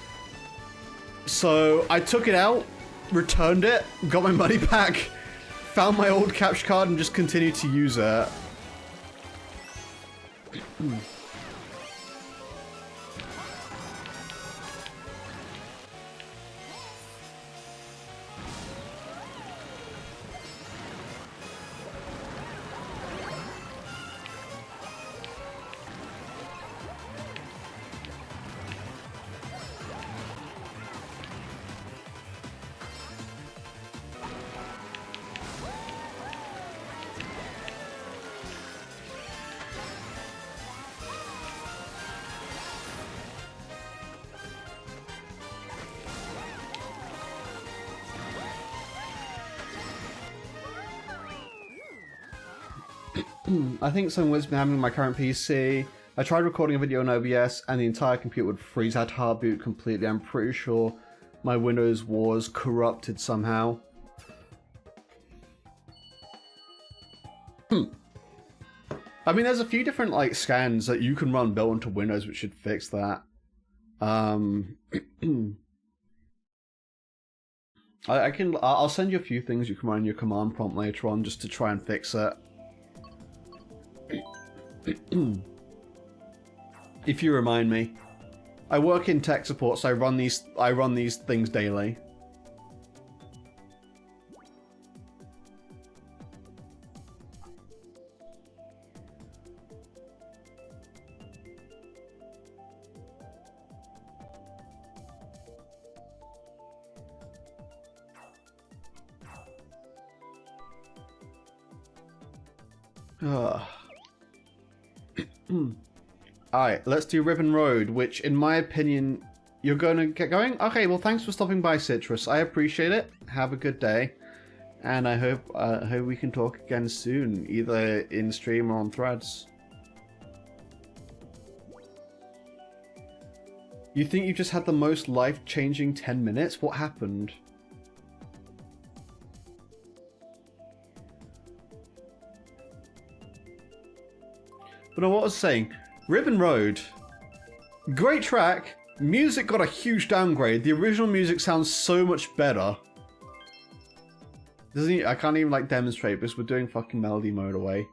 So I took it out, returned it, got my money back, found my old capture card and just continued to use it. I think something was been happening with my current PC. I tried recording a video on OBS and the entire computer would freeze. I had to hard boot completely. I'm pretty sure my Windows was corrupted somehow. I mean, there's a few different like scans that you can run built into Windows which should fix that. I'll send you a few things you can run in your command prompt later on just to try and fix it. If you remind me. I work in tech support, so I run these things daily. Alright, let's do Ribbon Road, which in my opinion, you're going to get going? Okay, well thanks for stopping by, Citrus. I appreciate it. Have a good day. And I hope we can talk again soon, either in stream or on threads. You think you just had the most life-changing 10 minutes? What happened? But no, what I was saying, Ribbon Road, great track, music got a huge downgrade, the original music sounds so much better. I can't even like demonstrate because we're doing fucking melody mode away.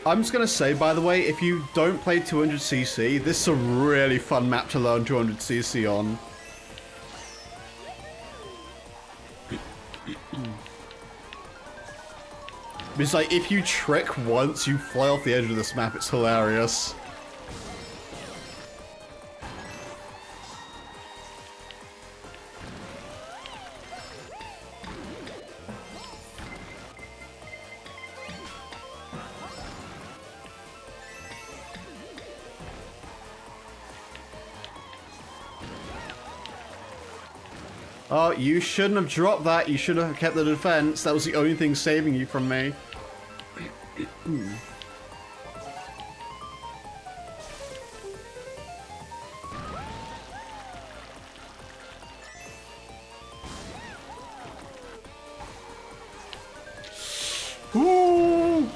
I'm just gonna say, by the way, if you don't play 200cc, this is a really fun map to learn 200cc on. It's like, if you trick once, you fly off the edge of this map, it's hilarious. Oh, you shouldn't have dropped that. You should have kept the defense. That was the only thing saving you from me. Ooh.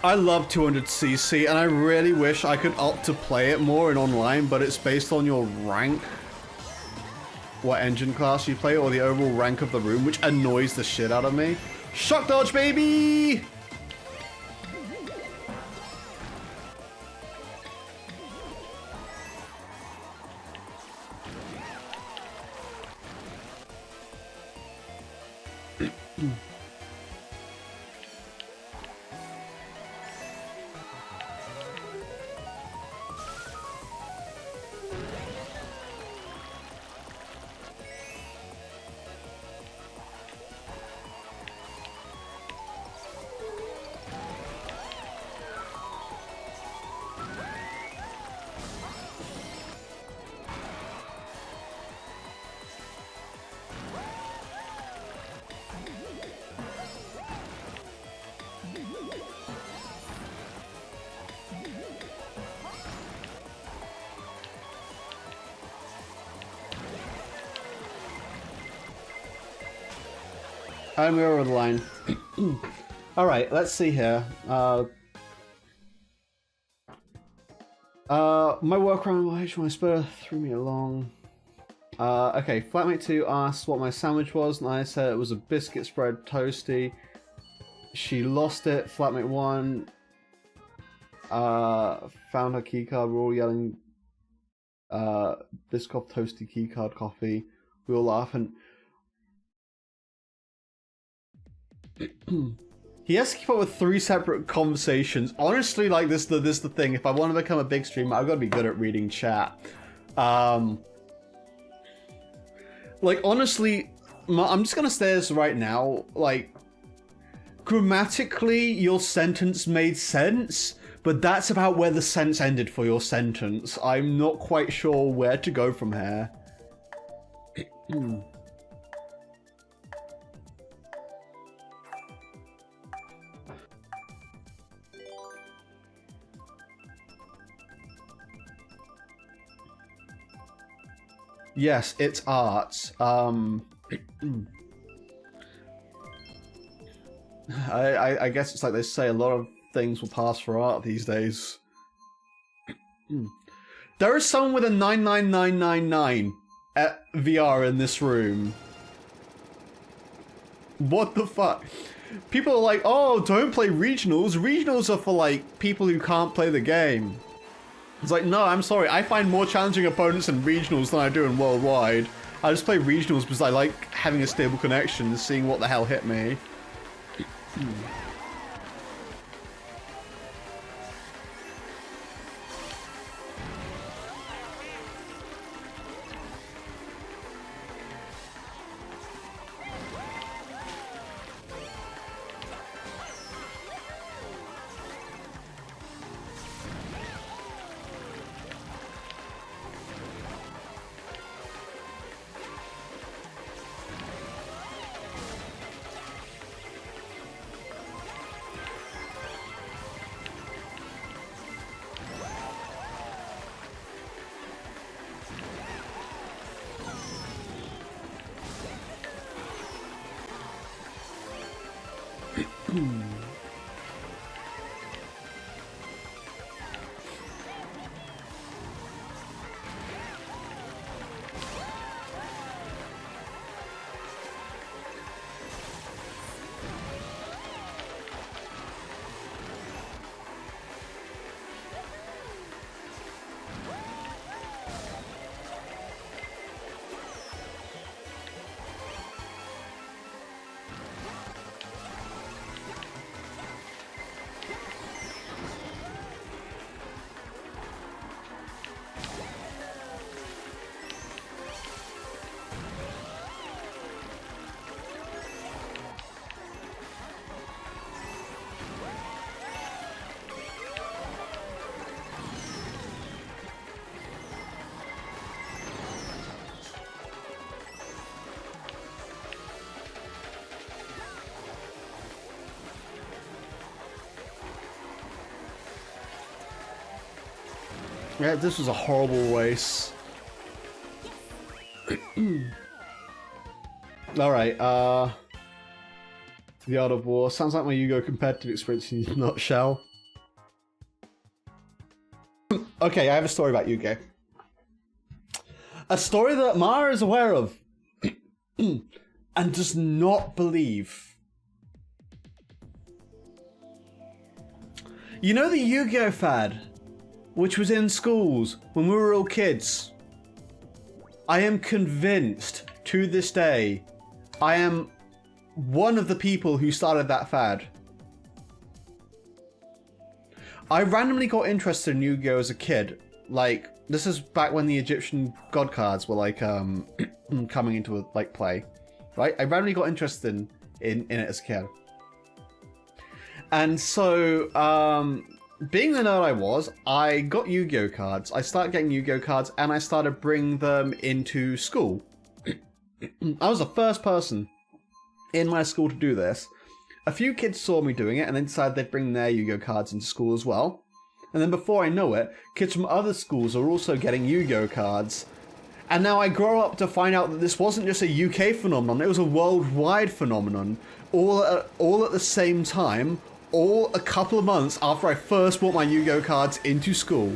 I love 200cc, and I really wish I could opt to play it more in online, but it's based on your rank, what engine class you play, or the overall rank of the room, which annoys the shit out of me. Shock dodge, baby! And we're over the line. Alright, let's see here. My workaround, my spur threw me along. Okay, Flatmate 2 asked what my sandwich was, and I said it was a biscuit spread toasty. She lost it. Flatmate 1 found her keycard. We're all yelling Biscoff toasty keycard coffee. We all laugh and He has to keep up with 3 separate conversations. Honestly, like, this is the thing. If I want to become a big streamer, I've got to be good at reading chat. Like, honestly, I'm just gonna say this right now. Like, grammatically, your sentence made sense, but that's about where the sense ended for your sentence. I'm not quite sure where to go from here. Yes, it's art. I guess it's like they say, a lot of things will pass for art these days. There is someone with a 99999 at VR in this room. What the fuck? People are like, oh, don't play regionals. Regionals are for, like, people who can't play the game. It's like, no, I'm sorry. I find more challenging opponents in regionals than I do in worldwide. I just play regionals because I like having a stable connection and seeing what the hell hit me. Yeah, this was a horrible race. Alright, The Art of War. Sounds like my Yu-Gi-Oh! Competitive experience in a nutshell. Okay, I have a story about Yu-Gi-Oh! A story that Mara is aware of. And does not believe. You know the Yu-Gi-Oh! Fad? Which was in schools when we were all kids. I am convinced to this day I am one of the people who started that fad. I randomly got interested in Yu-Gi-Oh! As a kid. Like, this is back when the Egyptian god cards were like coming into like play. Right? I randomly got interested in it as a kid. And so being the nerd I was, I got Yu-Gi-Oh! Cards. I started getting Yu-Gi-Oh! Cards and I started bringing them into school. I was the first person in my school to do this. A few kids saw me doing it and they decided they'd bring their Yu-Gi-Oh! Cards into school as well. And then before I know it, kids from other schools are also getting Yu-Gi-Oh! Cards. And now I grow up to find out that this wasn't just a UK phenomenon, it was a worldwide phenomenon. All at the same time, all a couple of months after I first brought my Yu-Gi-Oh! Cards into school.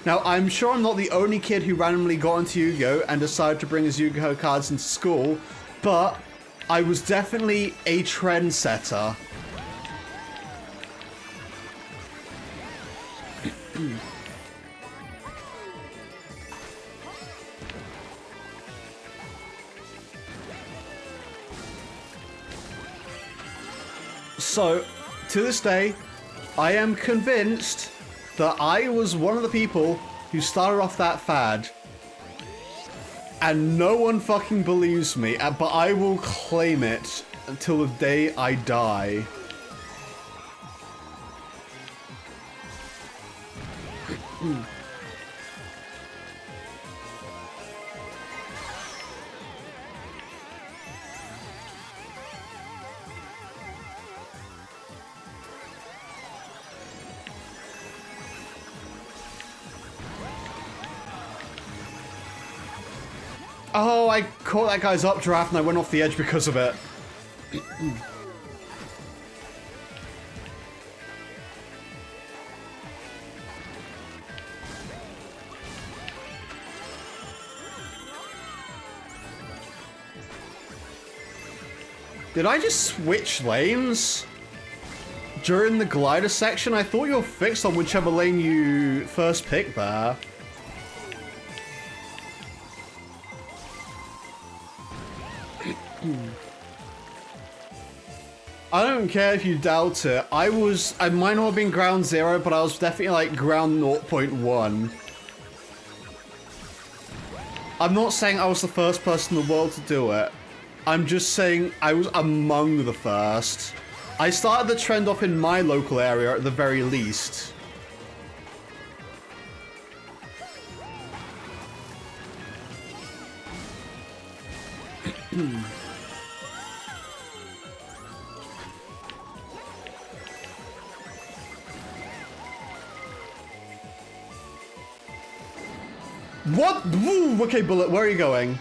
Now, I'm sure I'm not the only kid who randomly got into Yu-Gi-Oh! And decided to bring his Yu-Gi-Oh! Cards into school, but I was definitely a trendsetter. So, to this day, I am convinced that I was one of the people who started off that fad. And no one fucking believes me, but I will claim it until the day I die. Oh, I caught that guy's updraft and I went off the edge because of it. Did I just switch lanes? During the glider section? I thought you were fixed on whichever lane you first picked there. I don't care if you doubt it. I might not have been ground 0, but I was definitely like ground 0.1. I'm not saying I was the first person in the world to do it. I'm just saying I was among the first. I started the trend off in my local area at the very least. What? Woo! Okay, Bullet, where are you going?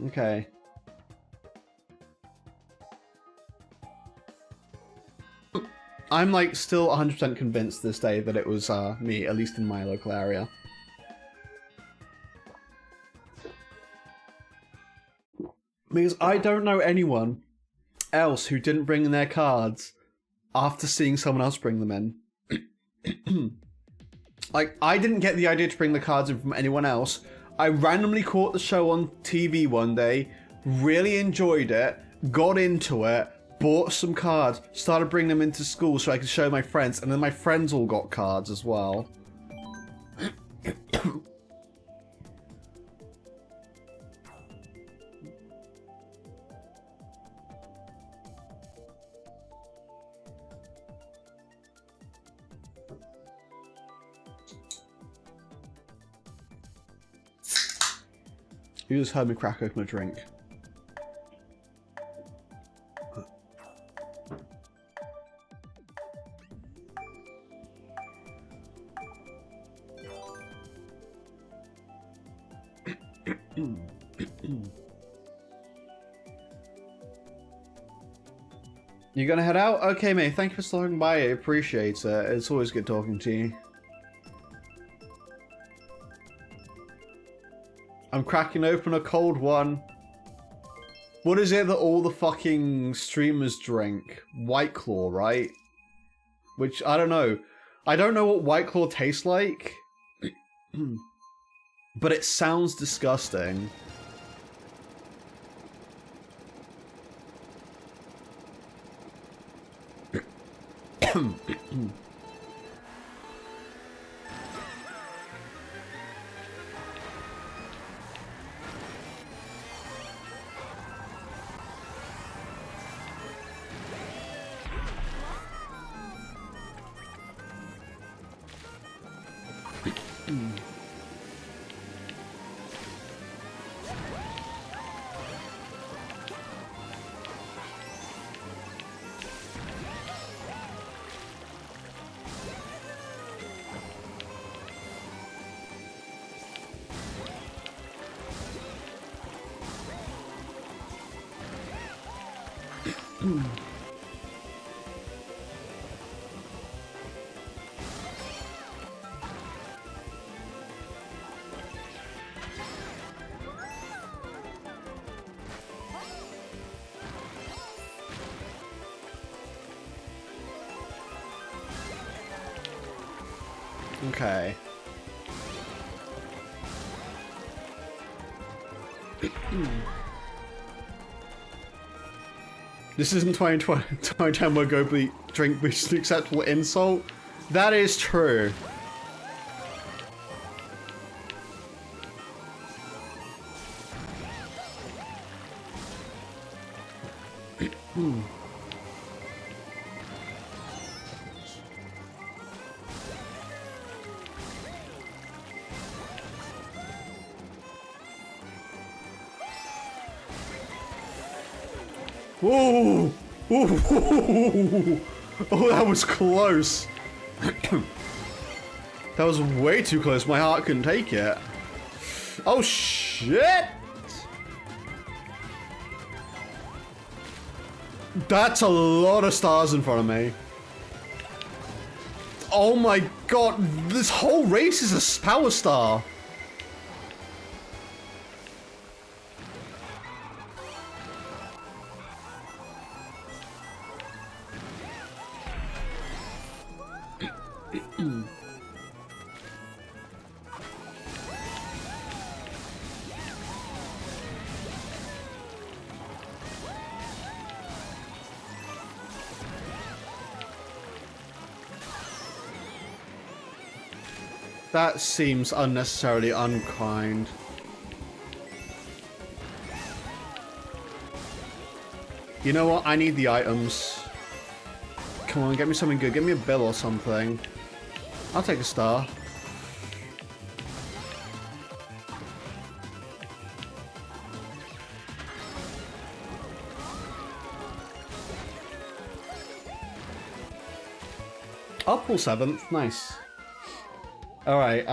Okay. I'm like still 100% convinced this day that it was me, at least in my local area. Because I don't know anyone else who didn't bring in their cards after seeing someone else bring them in. Like, I didn't get the idea to bring the cards in from anyone else. I randomly caught the show on TV one day, really enjoyed it, got into it, bought some cards, started bringing them into school so I could show my friends, and then my friends all got cards as well. You just heard me crack open a drink. You gonna head out? Okay, mate. Thank you for stopping by. I appreciate it. It's always good talking to you. I'm cracking open a cold one. What is it that all the fucking streamers drink? White Claw, right? Which, I don't know. I don't know what White Claw tastes like. But it sounds disgusting. Okay. This isn't 2010 where go drink is an acceptable insult. That is true. Whoa! Ooh. Oh, that was close. That was way too close. My heart couldn't take it. Oh, shit! That's a lot of stars in front of me. Oh my god, this whole race is a power star. That seems unnecessarily unkind. You know what? I need the items. Come on, get me something good. Get me a bill or something. I'll take a star. I'll pull 7th. Nice. Alright,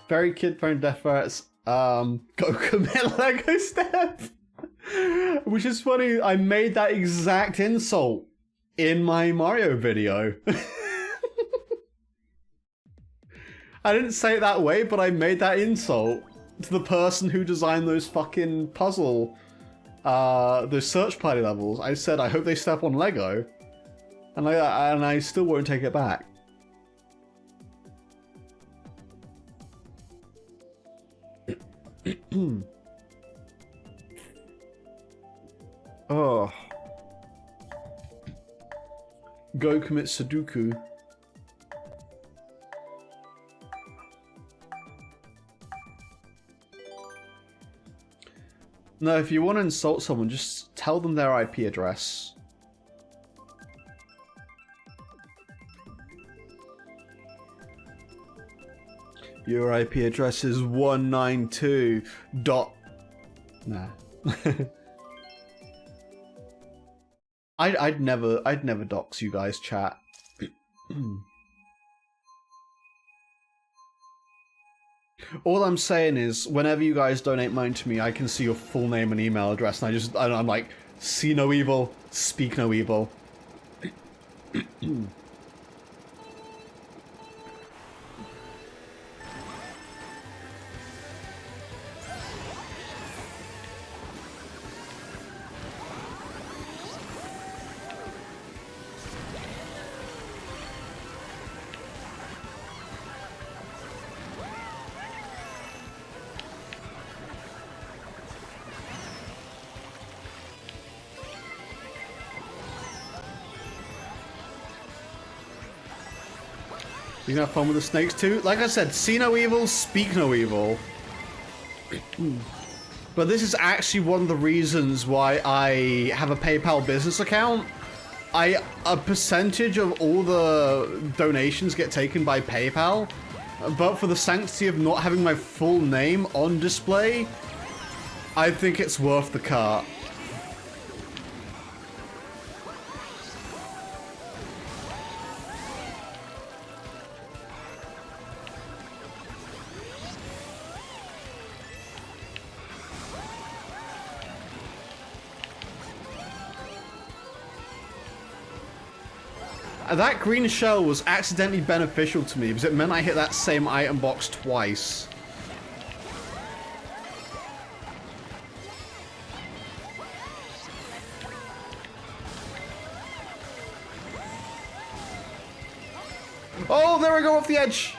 very kid-phone death threats. Go commit Lego step! Which is funny, I made that exact insult in my Mario video. I didn't say it that way, but I made that insult to the person who designed those fucking puzzle, those search party levels. I said, I hope they step on Lego. And I still won't take it back. Oh. Go commit Sudoku. No, if you want to insult someone, just tell them their IP address. Your IP address is 192 dot... Nah. I'd never dox you guys, chat. All I'm saying is, whenever you guys donate money to me, I can see your full name and email address, and I'm like, see no evil, speak no evil. You can have fun with the snakes too. Like I said, see no evil, speak no evil. But this is actually one of the reasons why I have a PayPal business account. A percentage of all the donations get taken by PayPal, but for the sanctity of not having my full name on display, I think it's worth the cart. That green shell was accidentally beneficial to me because it meant I hit that same item box twice. Oh, there I go off the edge.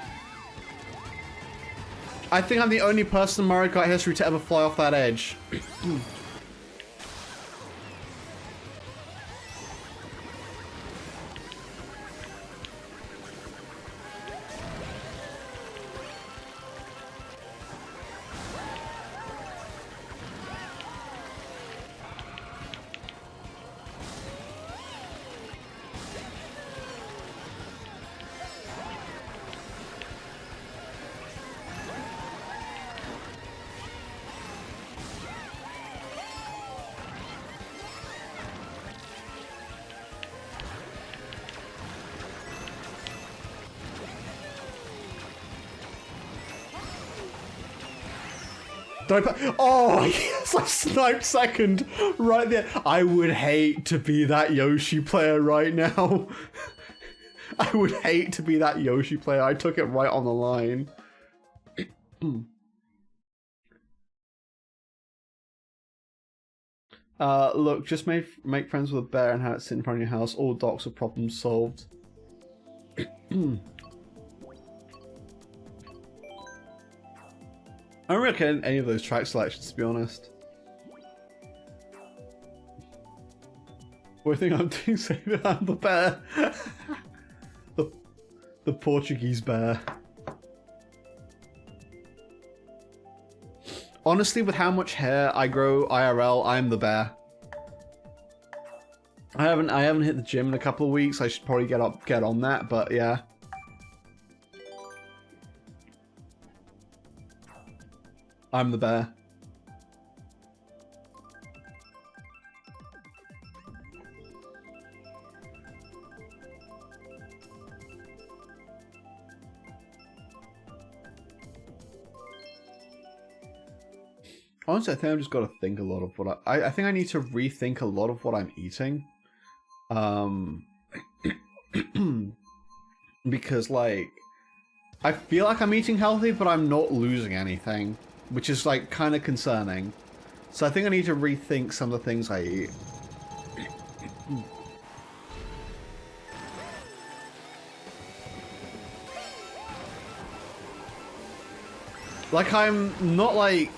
I think I'm the only person in Mario Kart history to ever fly off that edge. Oh, yes, I sniped second right there. I would hate to be that Yoshi player right now. I would hate to be that Yoshi player. I took it right on the line. Look, just make friends with a bear and have it sit in front of your house. All docks are problem solved. I don't reckon any of those track selections, to be honest. What do you think I'm doing? Saving I'm the bear. the Portuguese bear. Honestly, with how much hair I grow IRL, I'm the bear. I haven't hit the gym in a couple of weeks. I should probably get on that, but yeah. I'm the bear. Honestly, I think I've just got to think a lot of what I think I need to rethink a lot of what I'm eating. Because, like, I feel like I'm eating healthy, but I'm not losing anything, which is, like, kind of concerning. So I think I need to rethink some of the things I eat. Like, I'm not, like...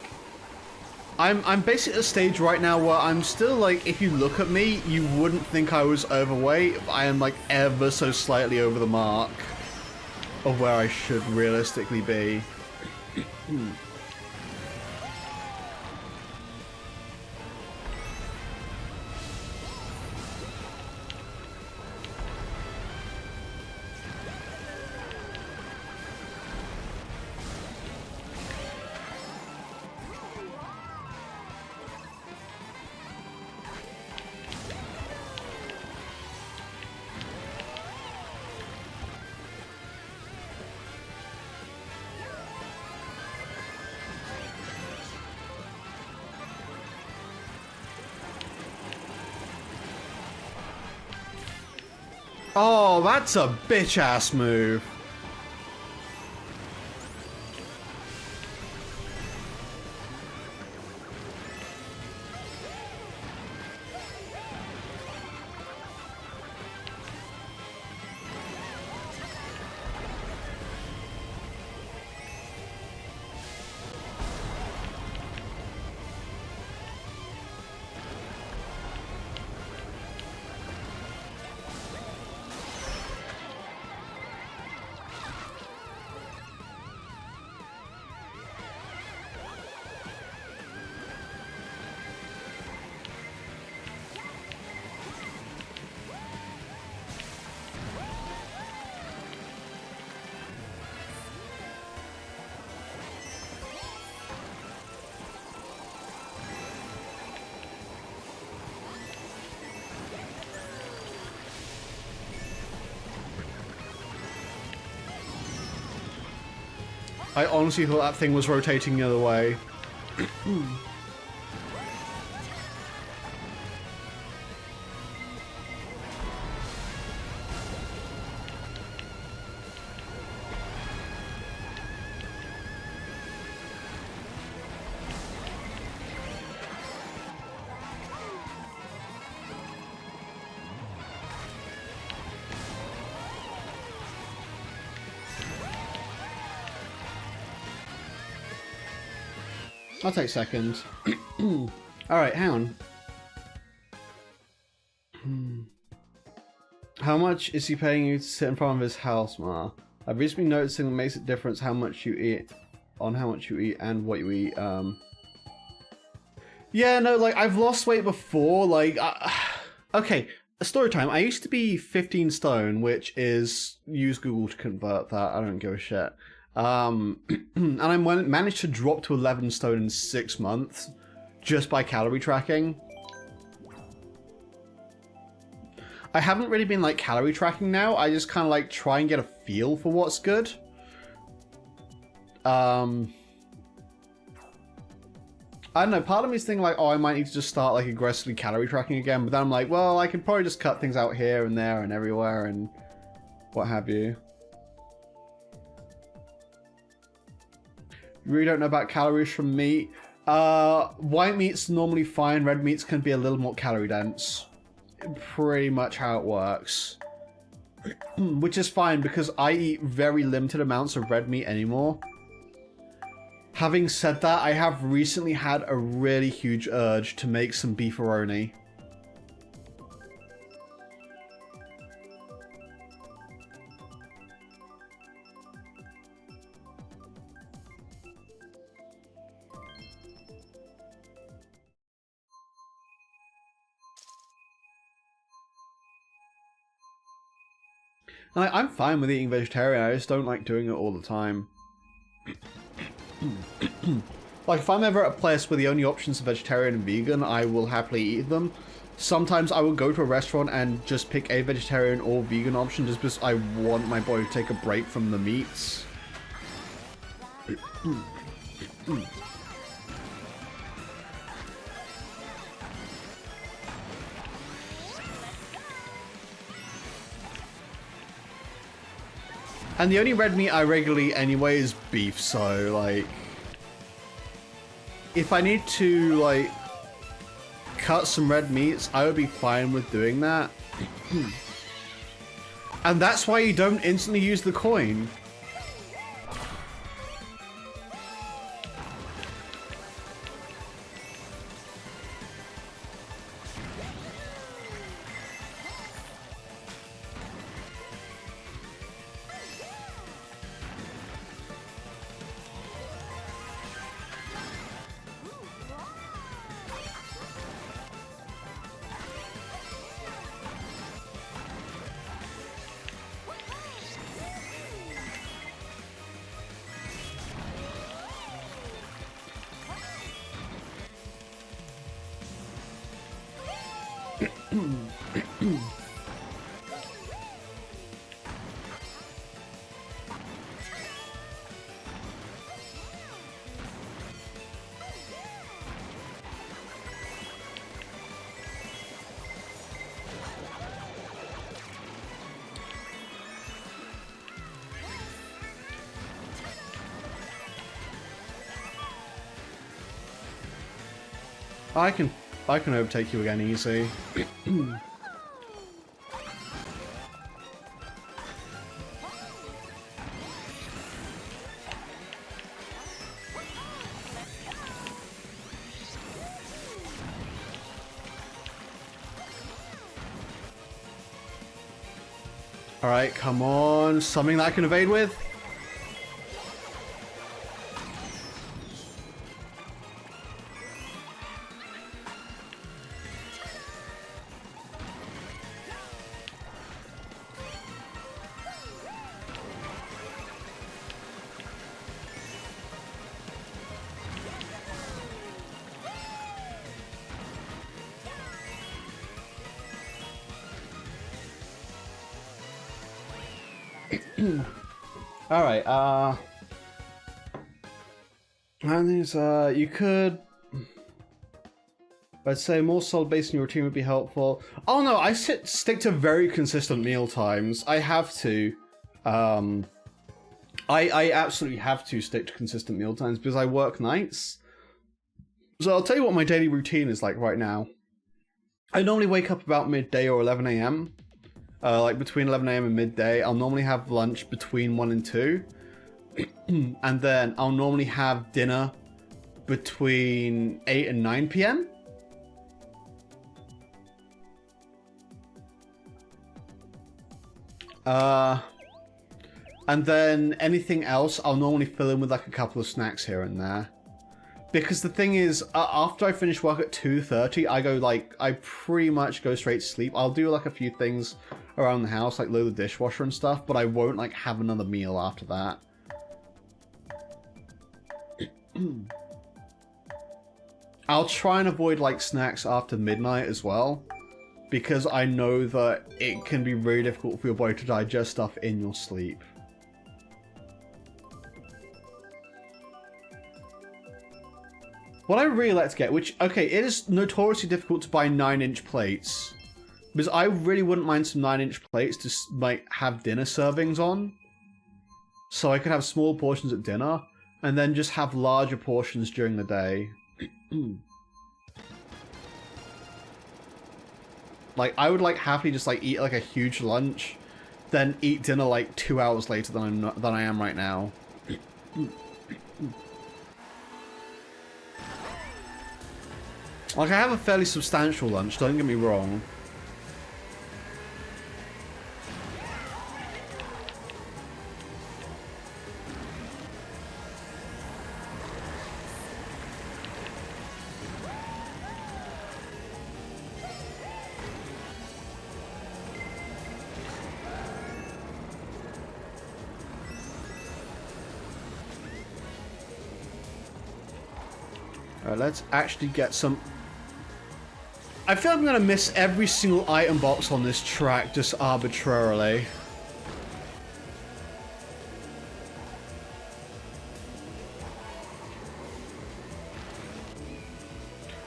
I'm basically at a stage right now where I'm still, like, if you look at me, you wouldn't think I was overweight. I am, like, ever so slightly over the mark of where I should realistically be. Oh, that's a bitch-ass move. I honestly thought that thing was rotating the other way. I'll take second. Alright, hang on. How much is he paying you to sit in front of his house, Ma? I've recently noticed it makes a difference how much you eat, and what you eat. Yeah, no, like, I've lost weight before, like, okay, story time. I used to be 15 stone, which is, use Google to convert that, I don't give a shit. And I managed to drop to 11 stone in 6 months, just by calorie tracking. I haven't really been like calorie tracking now. I just kind of like try and get a feel for what's good. I don't know, part of me is thinking like, oh, I might need to just start like aggressively calorie tracking again, but then I'm like, well, I can probably just cut things out here and there and everywhere and what have you. You really don't know about calories from meat. White meat's normally fine, red meats can be a little more calorie dense. Pretty much how it works. Which is fine because I eat very limited amounts of red meat anymore. Having said that, I have recently had a really huge urge to make some beefaroni. I'm fine with eating vegetarian, I just don't like doing it all the time. Like, if I'm ever at a place where the only options are vegetarian and vegan, I will happily eat them. Sometimes I will go to a restaurant and just pick a vegetarian or vegan option just because I want my body to take a break from the meats. And the only red meat I regularly anyway is beef, so like, if I need to like cut some red meats, I would be fine with doing that. And that's why you don't instantly use the coin. I can overtake you again easy. Alright, come on. Something that I can evade with? Alright, you could... I'd say more solid base in your routine would be helpful. Oh no, I stick to very consistent meal times. I have to. I absolutely have to stick to consistent meal times because I work nights. So I'll tell you what my daily routine is like right now. I normally wake up about midday or 11 AM. Like between 11 AM and midday. I'll normally have lunch between 1 and 2. And then I'll normally have dinner between 8 and 9 p.m. And then anything else, I'll normally fill in with like a couple of snacks here and there. Because the thing is, after I finish work at 2:30, I pretty much go straight to sleep. I'll do like a few things around the house, like load the dishwasher and stuff, but I won't like have another meal after that. I'll try and avoid like snacks after midnight as well, because I know that it can be really difficult for your body to digest stuff in your sleep. What I really like to get, which, okay, it is notoriously difficult to buy 9-inch plates, because I really wouldn't mind some 9-inch plates to, like, have dinner servings on. So I could have small portions at dinner, and then just have larger portions during the day. Like, I would, like, happily just, like, eat, like, a huge lunch, then eat dinner, like, 2 hours later than I am right now. Like, I have a fairly substantial lunch, don't get me wrong. Alright, let's actually get some... I feel like I'm gonna miss every single item box on this track just arbitrarily.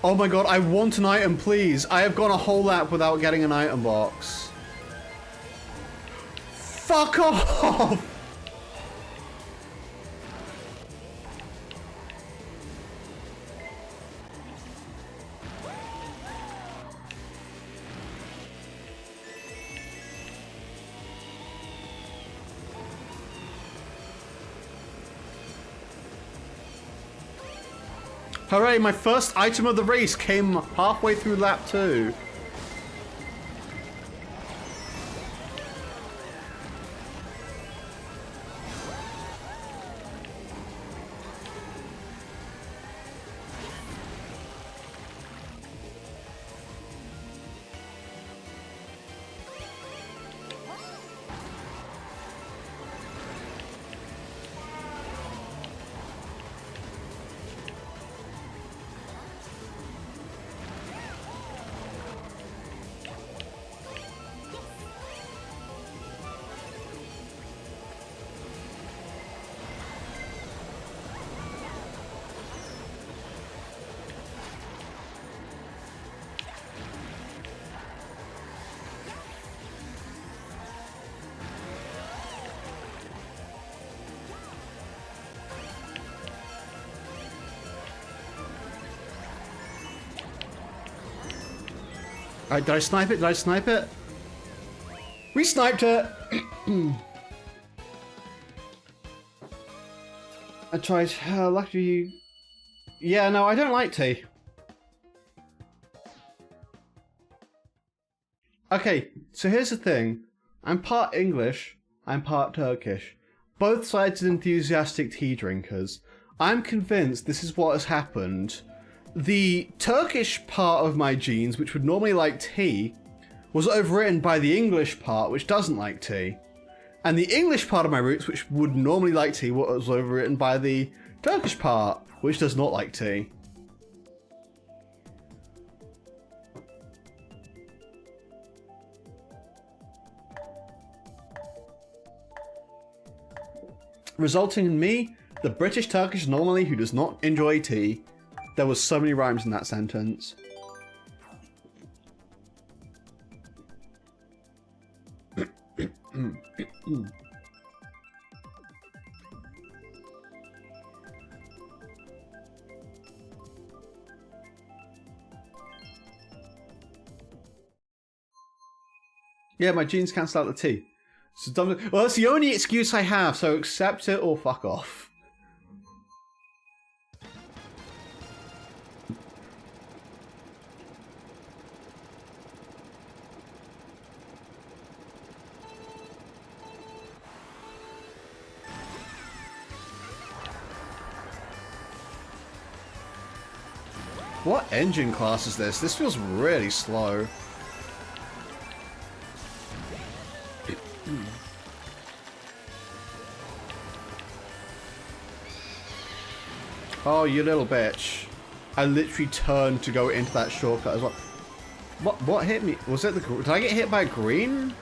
Oh my god, I want an item, please. I have gone a whole lap without getting an item box. Fuck off! Hooray, my first item of the race came halfway through lap 2. Alright, did I snipe it? Did I snipe it? We sniped it! I tried. Lucky you. Yeah, no, I don't like tea. Okay, so here's the thing. I'm part English, I'm part Turkish. Both sides are enthusiastic tea drinkers. I'm convinced this is what has happened. The Turkish part of my genes, which would normally like tea, was overwritten by the English part, which doesn't like tea. And the English part of my roots, which would normally like tea, was overwritten by the Turkish part, which does not like tea. Resulting in me, the British Turkish anomaly who does not enjoy tea. There was so many rhymes in that sentence. Yeah, my genes cancel out the tea. So dumb. Well, that's the only excuse I have, so accept it or fuck off. What engine class is this? This feels really slow. Oh, you little bitch. I literally turned to go into that shortcut as well. What hit me? Was it the... Did I get hit by green?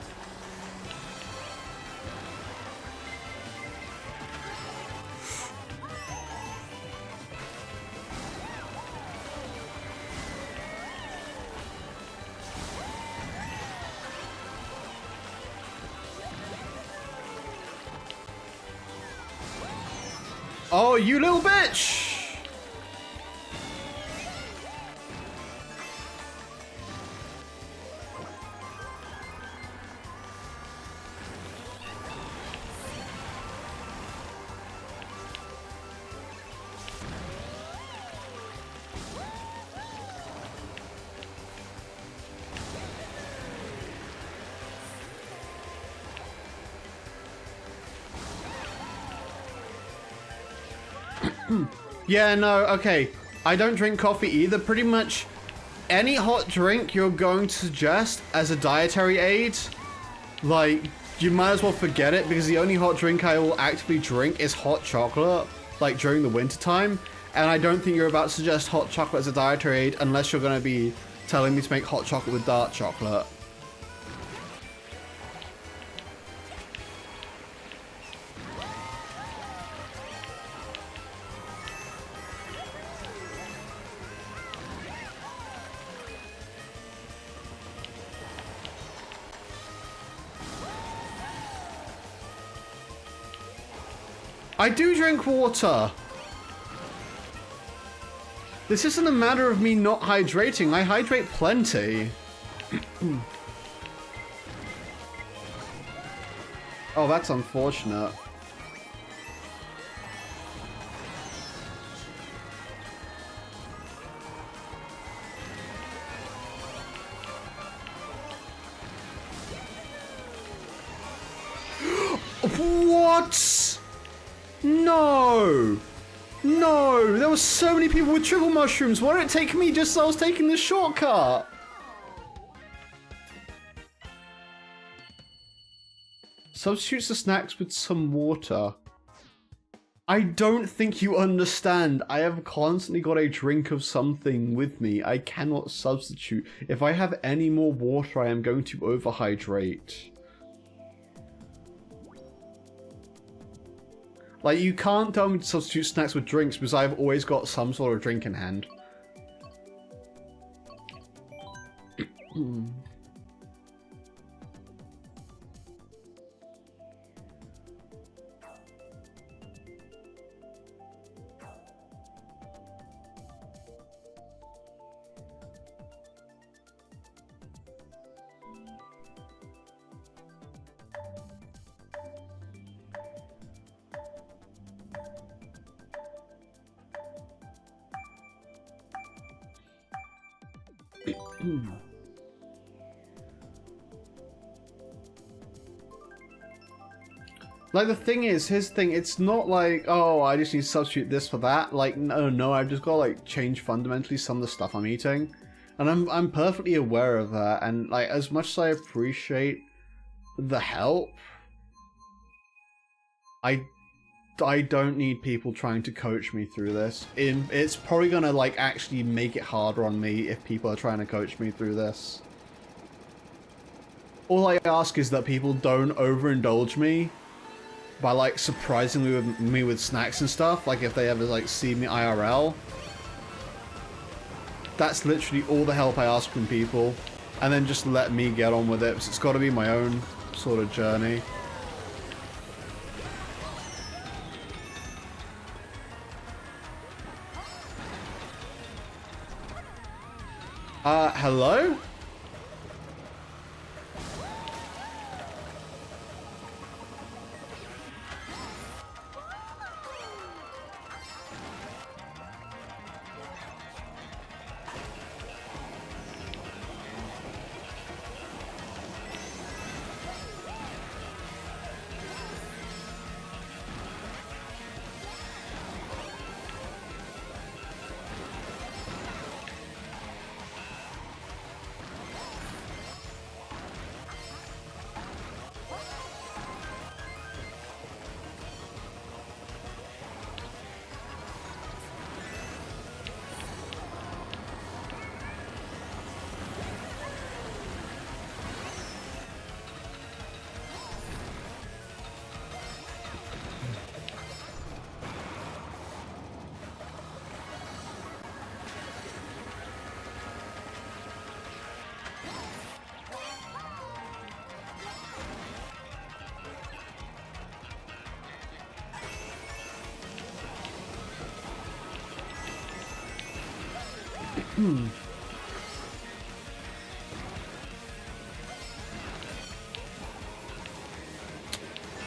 Oh, you little bitch! Yeah, no, okay. I don't drink coffee either. Pretty much any hot drink you're going to suggest as a dietary aid, like, you might as well forget it, because the only hot drink I will actively drink is hot chocolate, like during the winter time. And I don't think you're about to suggest hot chocolate as a dietary aid unless you're going to be telling me to make hot chocolate with dark chocolate. I do drink water. This isn't a matter of me not hydrating. I hydrate plenty. Oh, that's unfortunate. What? No! No! There were so many people with triple mushrooms. Why did it take me just as I was taking the shortcut? Substitutes the snacks with some water. I don't think you understand. I have constantly got a drink of something with me. I cannot substitute. If I have any more water, I am going to overhydrate. Like, you can't tell me to substitute snacks with drinks because I've always got some sort of drink in hand. Like, the thing is, his thing, it's not like, oh, I just need to substitute this for that. Like, no, I've just got to, like, change fundamentally some of the stuff I'm eating. And I'm perfectly aware of that. And, like, as much as I appreciate the help, I don't need people trying to coach me through this. It's probably gonna, like, actually make it harder on me if people are trying to coach me through this. All I ask is that people don't overindulge me by, like, surprising me with snacks and stuff, like if they ever, like, see me IRL. That's literally all the help I ask from people, and then just let me get on with it, because it's got to be my own sort of journey. Hello?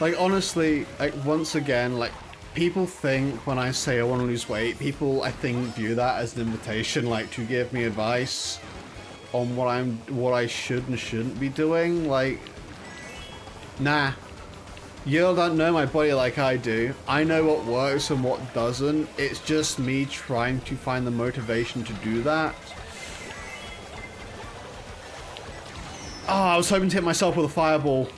Like, honestly, like, once again, like, people think when I say I want to lose weight, people, I think, view that as an invitation, like, to give me advice on what I should and shouldn't be doing. Like, nah. You all don't know my body like I do. I know what works and what doesn't. It's just me trying to find the motivation to do that. Oh, I was hoping to hit myself with a fireball.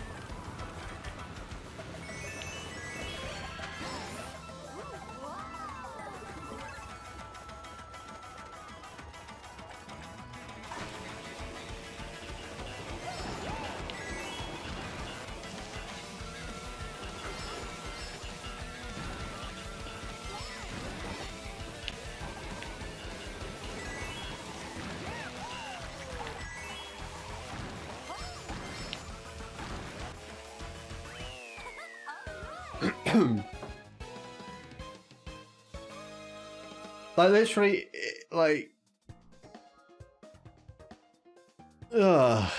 Like, literally, like... Ugh.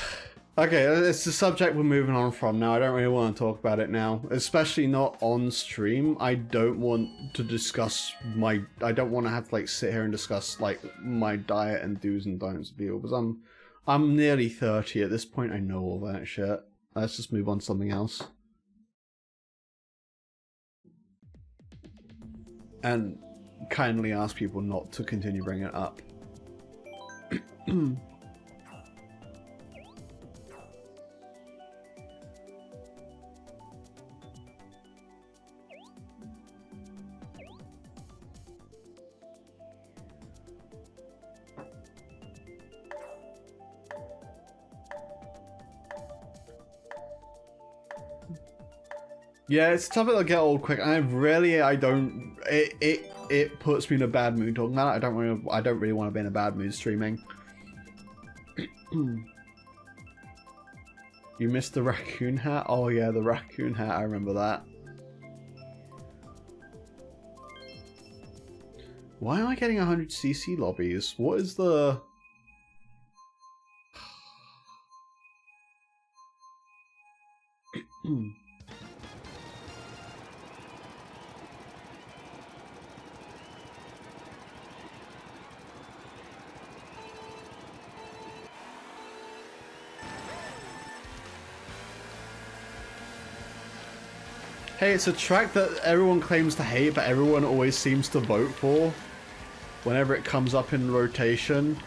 Okay, it's the subject we're moving on from now. I don't really want to talk about it now. Especially not on stream. I don't want to discuss my... I don't want to have to, like, sit here and discuss, like, my diet and do's and don'ts with you. Because I'm nearly 30 at this point. I know all that shit. Let's just move on to something else. And kindly ask people not to continue bringing it up. Yeah, it's a topic that'll get old quick, and I don't. It puts me in a bad mood talking about it. I don't really want to be in a bad mood streaming. You missed the raccoon hat? Oh yeah, the raccoon hat. I remember that. Why am I getting 100cc lobbies? What is the... Hey, it's a track that everyone claims to hate, but everyone always seems to vote for whenever it comes up in rotation.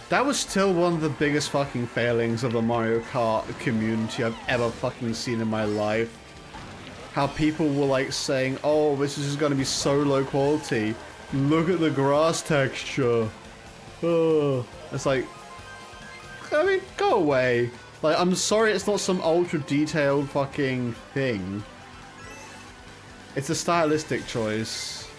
That was still one of the biggest fucking failings of the Mario Kart community I've ever fucking seen in my life. How people were like saying, oh, this is just gonna be so low quality. Look at the grass texture. Oh, it's like, I mean, go away. Like, I'm sorry it's not some ultra detailed fucking thing. It's a stylistic choice.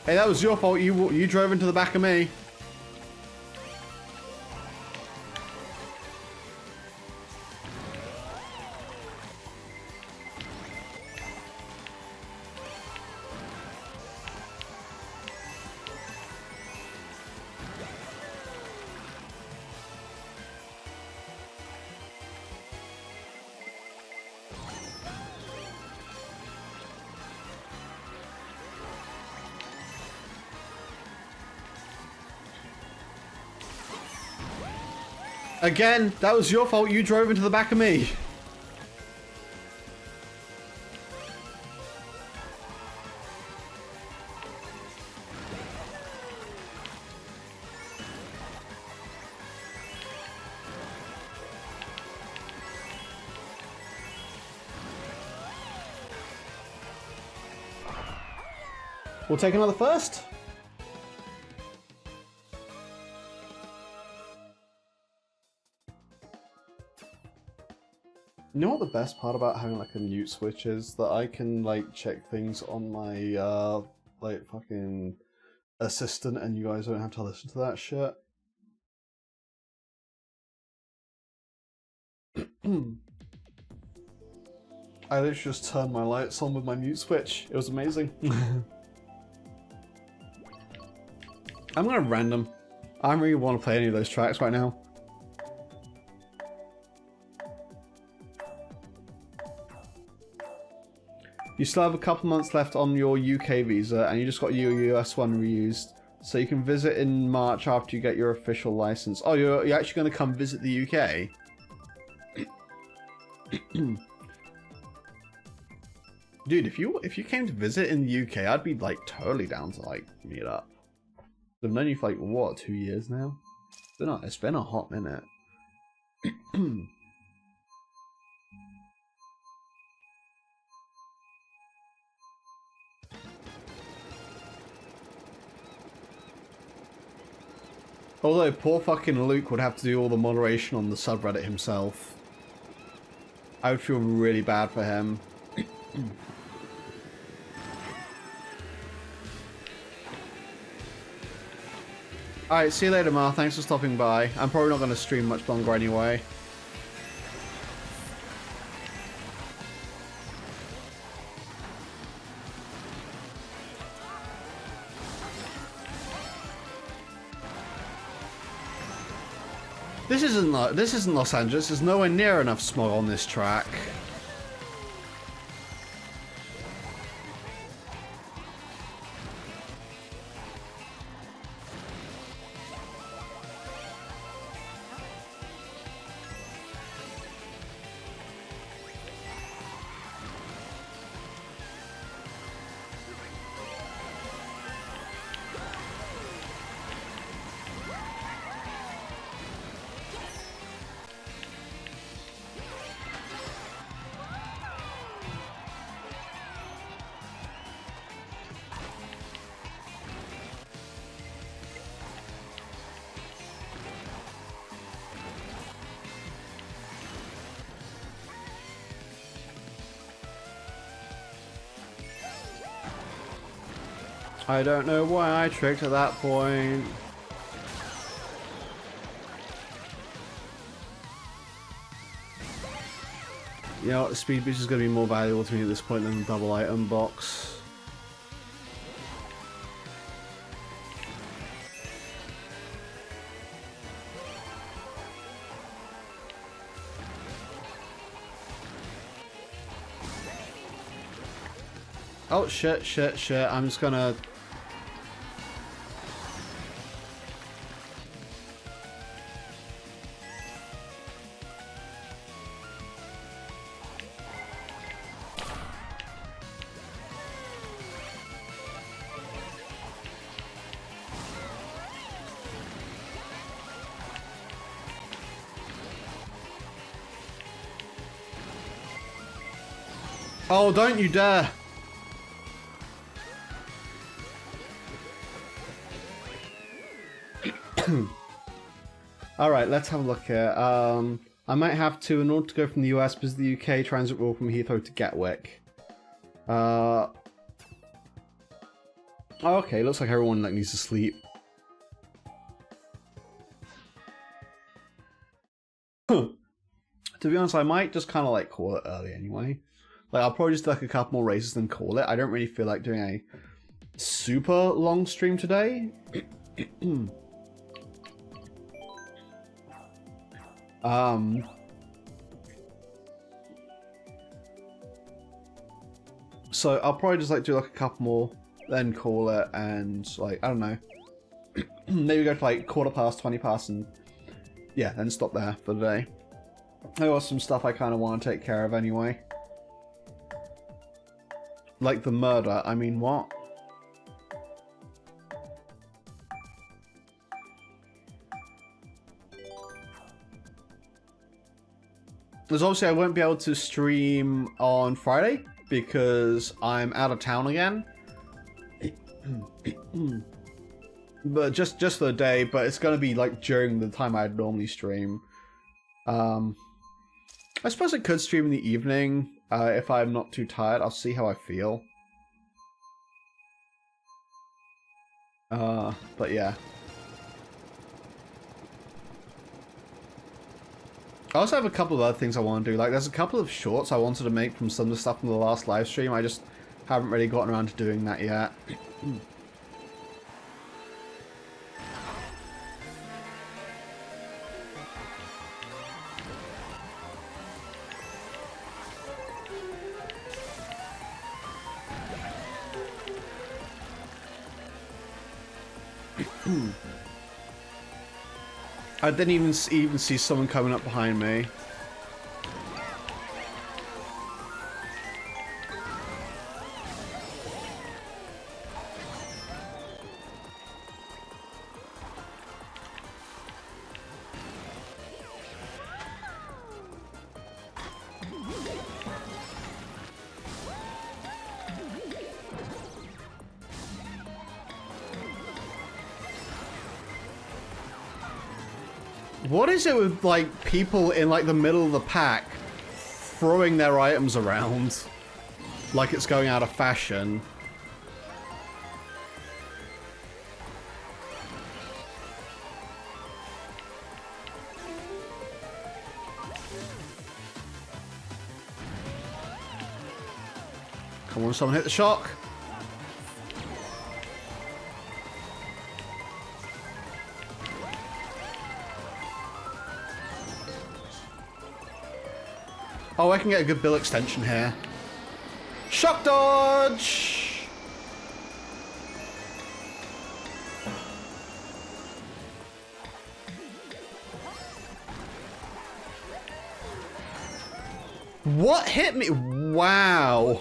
Hey, that was your fault. You drove into the back of me. Again, that was your fault. You drove into the back of me. We'll take another first. You know what the best part about having like a mute switch is? That I can like check things on my like fucking assistant and you guys don't have to listen to that shit. I literally just turned my lights on with my mute switch. It was amazing. I'm gonna random. I don't really want to play any of those tracks right now. You still have a couple months left on your UK visa, and you just got your US one reused. So you can visit in March after you get your official license. Oh, you're actually going to come visit the UK? Dude, if you came to visit in the UK, I'd be like totally down to like meet up. I've known you for like what, 2 years now? It's been a hot minute. Although poor fucking Luke would have to do all the moderation on the subreddit himself. I would feel really bad for him. Alright, see you later, Ma. Thanks for stopping by. I'm probably not going to stream much longer anyway. This isn't Los Angeles. There's nowhere near enough smog on this track. I don't know why I tricked at that point. You know what, the speed boost is going to be more valuable to me at this point than the double item box. Oh shit, I'm just gonna... Oh, don't you dare! Alright, let's have a look here. I might have to, in order to go from the US, visit the UK, transit rule from Heathrow to Gatwick. Oh, okay, looks like everyone like needs to sleep. To be honest, I might just kind of like call it early anyway. Like, I'll probably just do like a couple more races and call it. I don't really feel like doing a super long stream today. So I'll probably just like do like a couple more, then call it, and like, I don't know, maybe go to like 15:15, 20 past, and yeah, then stop there for the day. I got some stuff I kind of want to take care of anyway. Like the murder, I mean, what? There's obviously I won't be able to stream on Friday because I'm out of town again. But just for the day, but it's gonna be like during the time I'd normally stream. I suppose I could stream in the evening if I'm not too tired. I'll see how I feel. But yeah. I also have a couple of other things I want to do. Like, there's a couple of shorts I wanted to make from some of the stuff from the last live stream. I just haven't really gotten around to doing that yet. I didn't even see someone coming up behind me. What is it with, like, people in, like, the middle of the pack throwing their items around like it's going out of fashion? Come on, someone hit the shock. Oh, I can get a good bill extension here. Shock dodge! What hit me? Wow.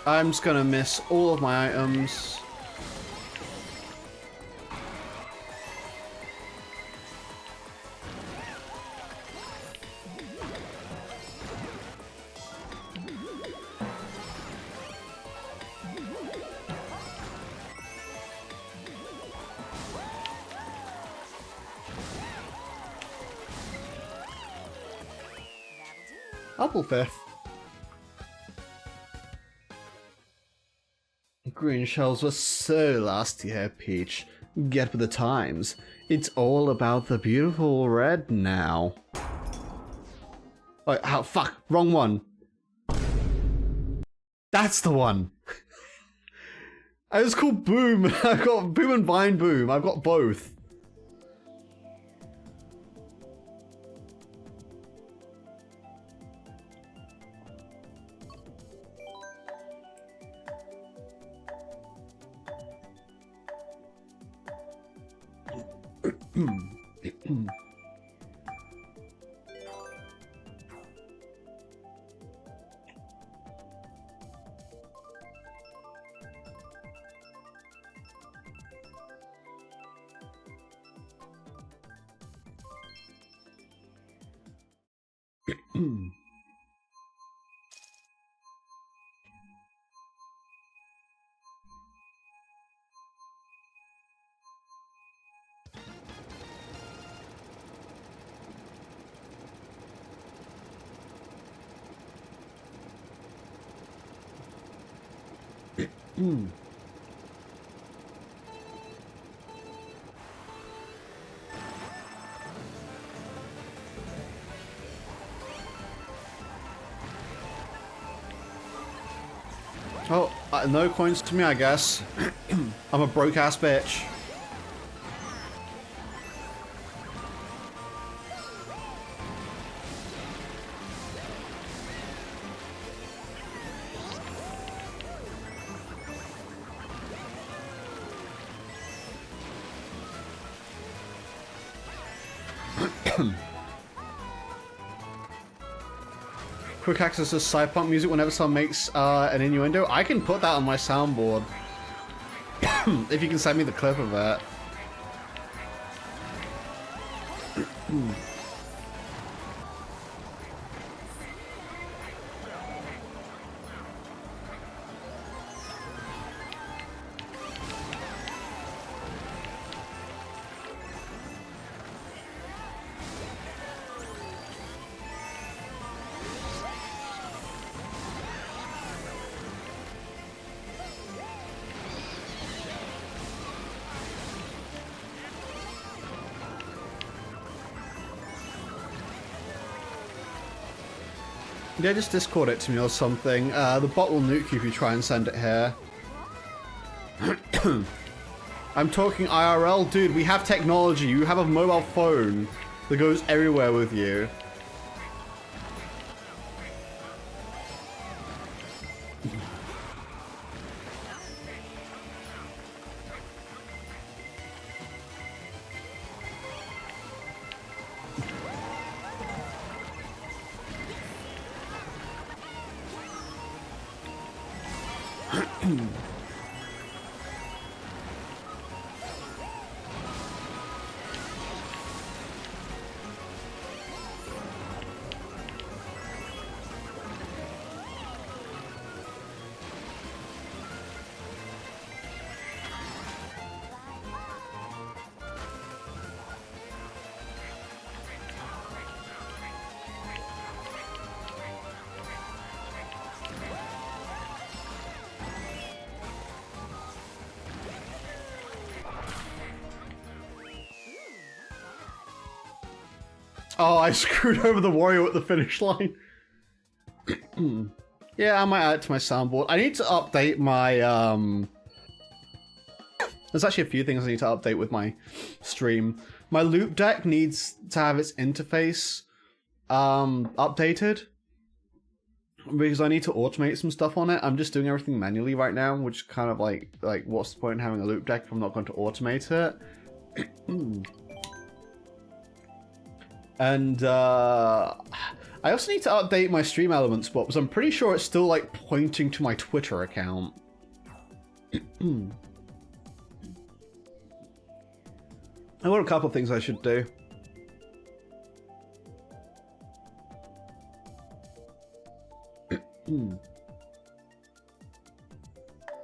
I'm just gonna miss all of my items. Apple fifth. Green shells were so last year, Peach. Get with the times. It's all about the beautiful red now. Oh, how, fuck, wrong one. That's the one. It was called Boom. I've got Boom and Vine Boom. I've got both. Oh, no coins to me, I guess. I'm a broke-ass bitch. Quick access to cyberpunk music whenever someone makes an innuendo. I can put that on my soundboard. If you can send me the clip of that. Yeah, just Discord it to me or something. The bot will nuke you if you try and send it here. I'm talking IRL. Dude, we have technology. You have a mobile phone that goes everywhere with you. Oh, I screwed over the warrior at the finish line. Yeah, I might add it to my soundboard. I need to update my, There's actually a few things I need to update with my stream. My loop deck needs to have its interface, updated. Because I need to automate some stuff on it. I'm just doing everything manually right now, which is kind of like what's the point in having a loop deck if I'm not going to automate it? And I also need to update my stream elements bot because I'm pretty sure it's still like pointing to my Twitter account. I've got a couple of things I should do.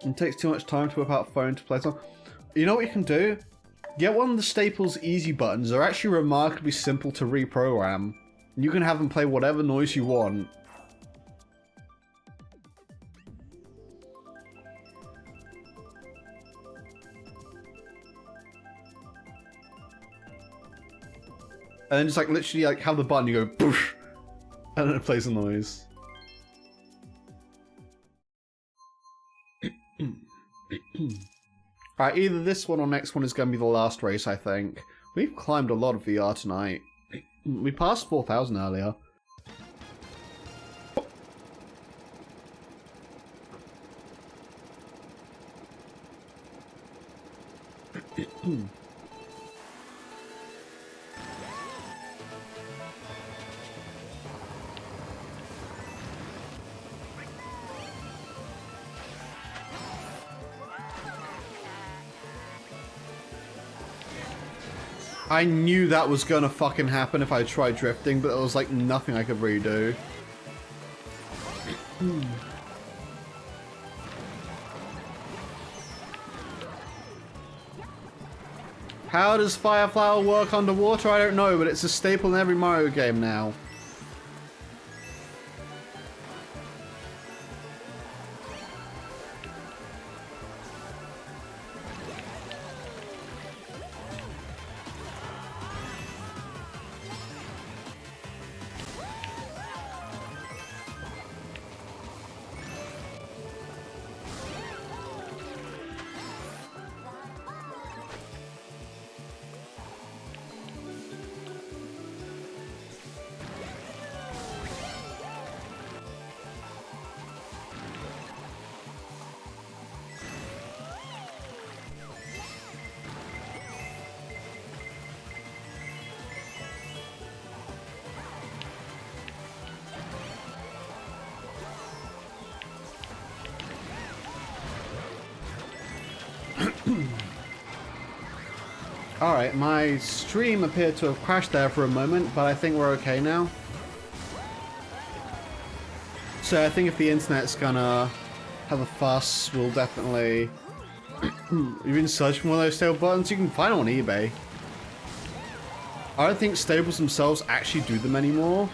It takes too much time to whip out a phone to play song. You know what you can do? Get one of the Staples easy buttons. They're actually remarkably simple to reprogram. You can have them play whatever noise you want. And then just like literally like have the button, you go poof, and then it plays a noise. Alright, either this one or next one is going to be the last race, I think. We've climbed a lot of VR tonight. We passed 4,000 earlier. I knew that was gonna fucking happen if I tried drifting, but there was like nothing I could really do. How does Fire Flower work underwater? I don't know, but it's a staple in every Mario game now. Alright, my stream appeared to have crashed there for a moment, but I think we're okay now. So I think if the internet's gonna have a fuss, we'll definitely... You've been searching for one of those stable buttons? You can find them on eBay. I don't think stables themselves actually do them anymore.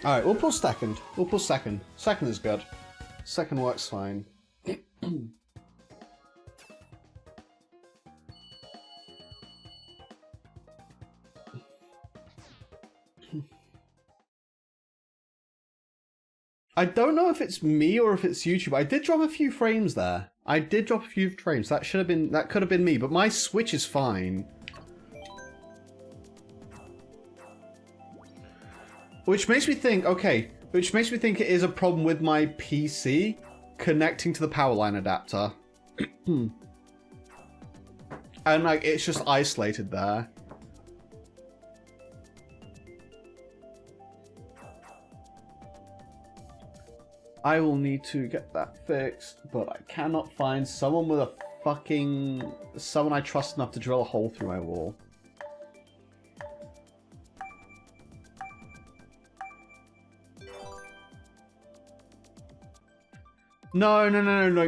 Alright, we'll pull second. We'll pull second. Second is good. Second works fine. I don't know if it's me or if it's YouTube. I did drop a few frames there. I did drop a few frames. That could have been me, but my Switch is fine. Which makes me think, okay, which makes me think it is a problem with my PC connecting to the power line adapter. And like, it's just isolated there. I will need to get that fixed, but I cannot find someone with a someone I trust enough to drill a hole through my wall. No,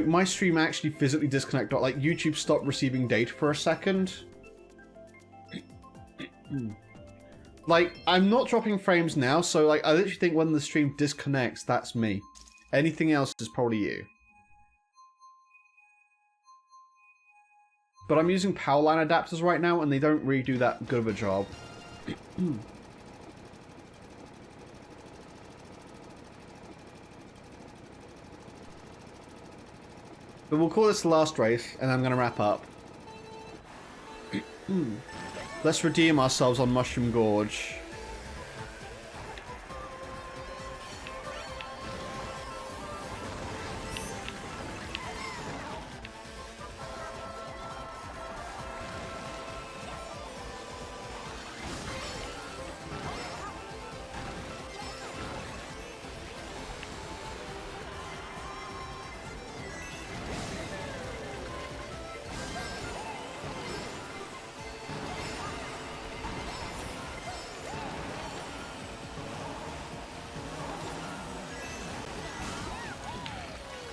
my stream actually physically disconnected. Like, YouTube stopped receiving data for a second. Like, I'm not dropping frames now, so like, I literally think when the stream disconnects, that's me. Anything else is probably you. But I'm using power line adapters right now, and they don't really do that good of a job. But we'll call this the last race, and I'm going to wrap up. Let's redeem ourselves on Mushroom Gorge.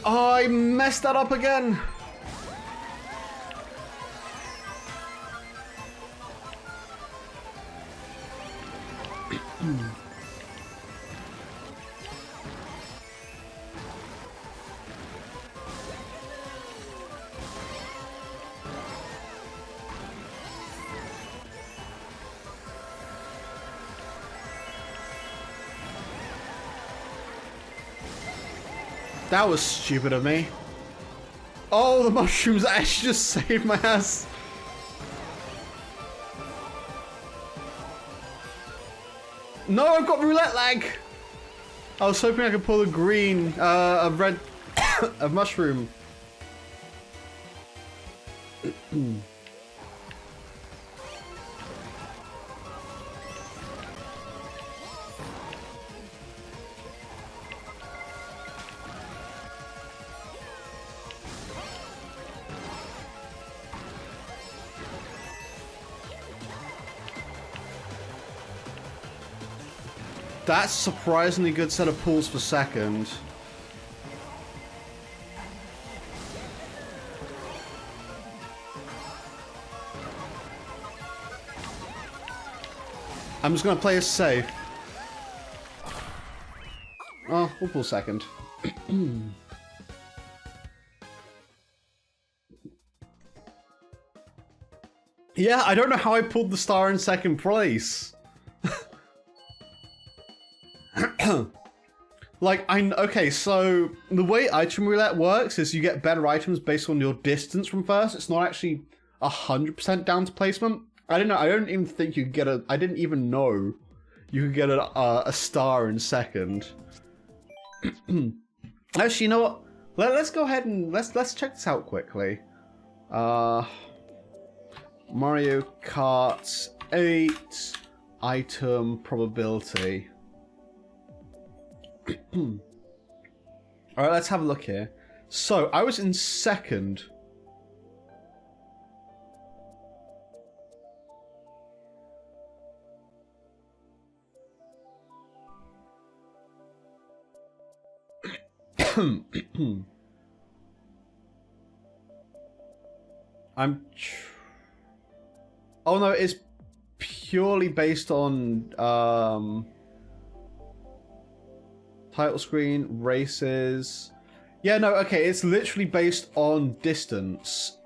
Oh, I messed that up again. That was stupid of me. Oh, the mushrooms actually just saved my ass. No, I've got roulette lag. I was hoping I could pull a green, a red, a mushroom. That's a surprisingly good set of pulls for second. I'm just gonna play it safe. Oh, we'll pull second. Yeah, I don't know how I pulled the star in second place. Like, okay, so the way item roulette works is you get better items based on your distance from first. It's not actually 100% down to placement. I don't know. I don't even think you could get I didn't even know you could get a star in second. Actually, you know what? Let's go ahead and let's check this out quickly. Mario Kart 8 item probability. Alright, let's have a look here. So, I was in second. Oh no, it's purely based on Title screen, races. Yeah, no, okay, it's literally based on distance.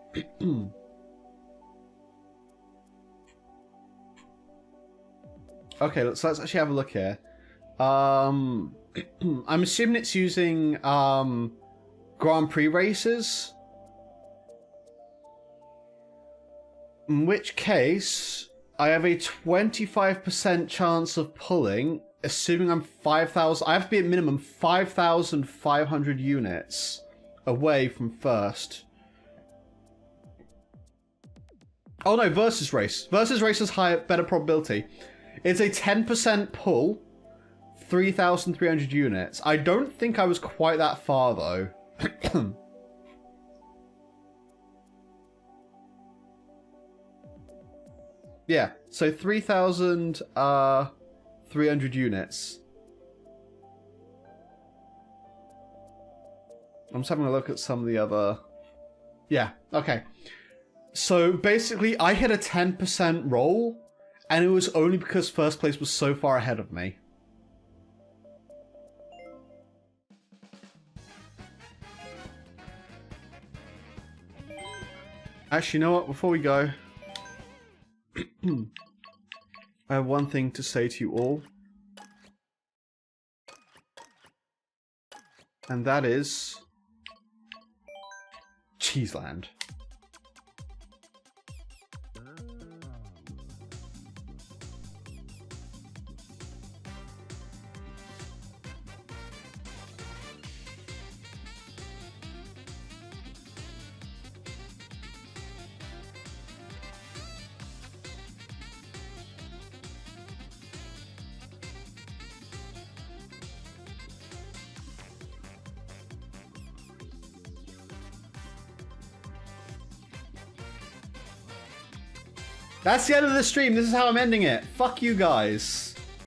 Okay, let's actually have a look here. I'm assuming it's using Grand Prix races. In which case, I have a 25% chance of pulling, assuming I'm 5,000. I have to be at minimum 5,500 units away from first. Oh no, versus race. Versus race is higher, better probability. It's a 10% pull, 3,300 units. I don't think I was quite that far though. Yeah, so 3,300 units. I'm just having a look at some of the other... Yeah, okay. So basically, I hit a 10% roll, and it was only because first place was so far ahead of me. Actually, you know what? Before we go... I have one thing to say to you all. And that is... Cheeseland. That's the end of the stream. This is how I'm ending it. Fuck you guys.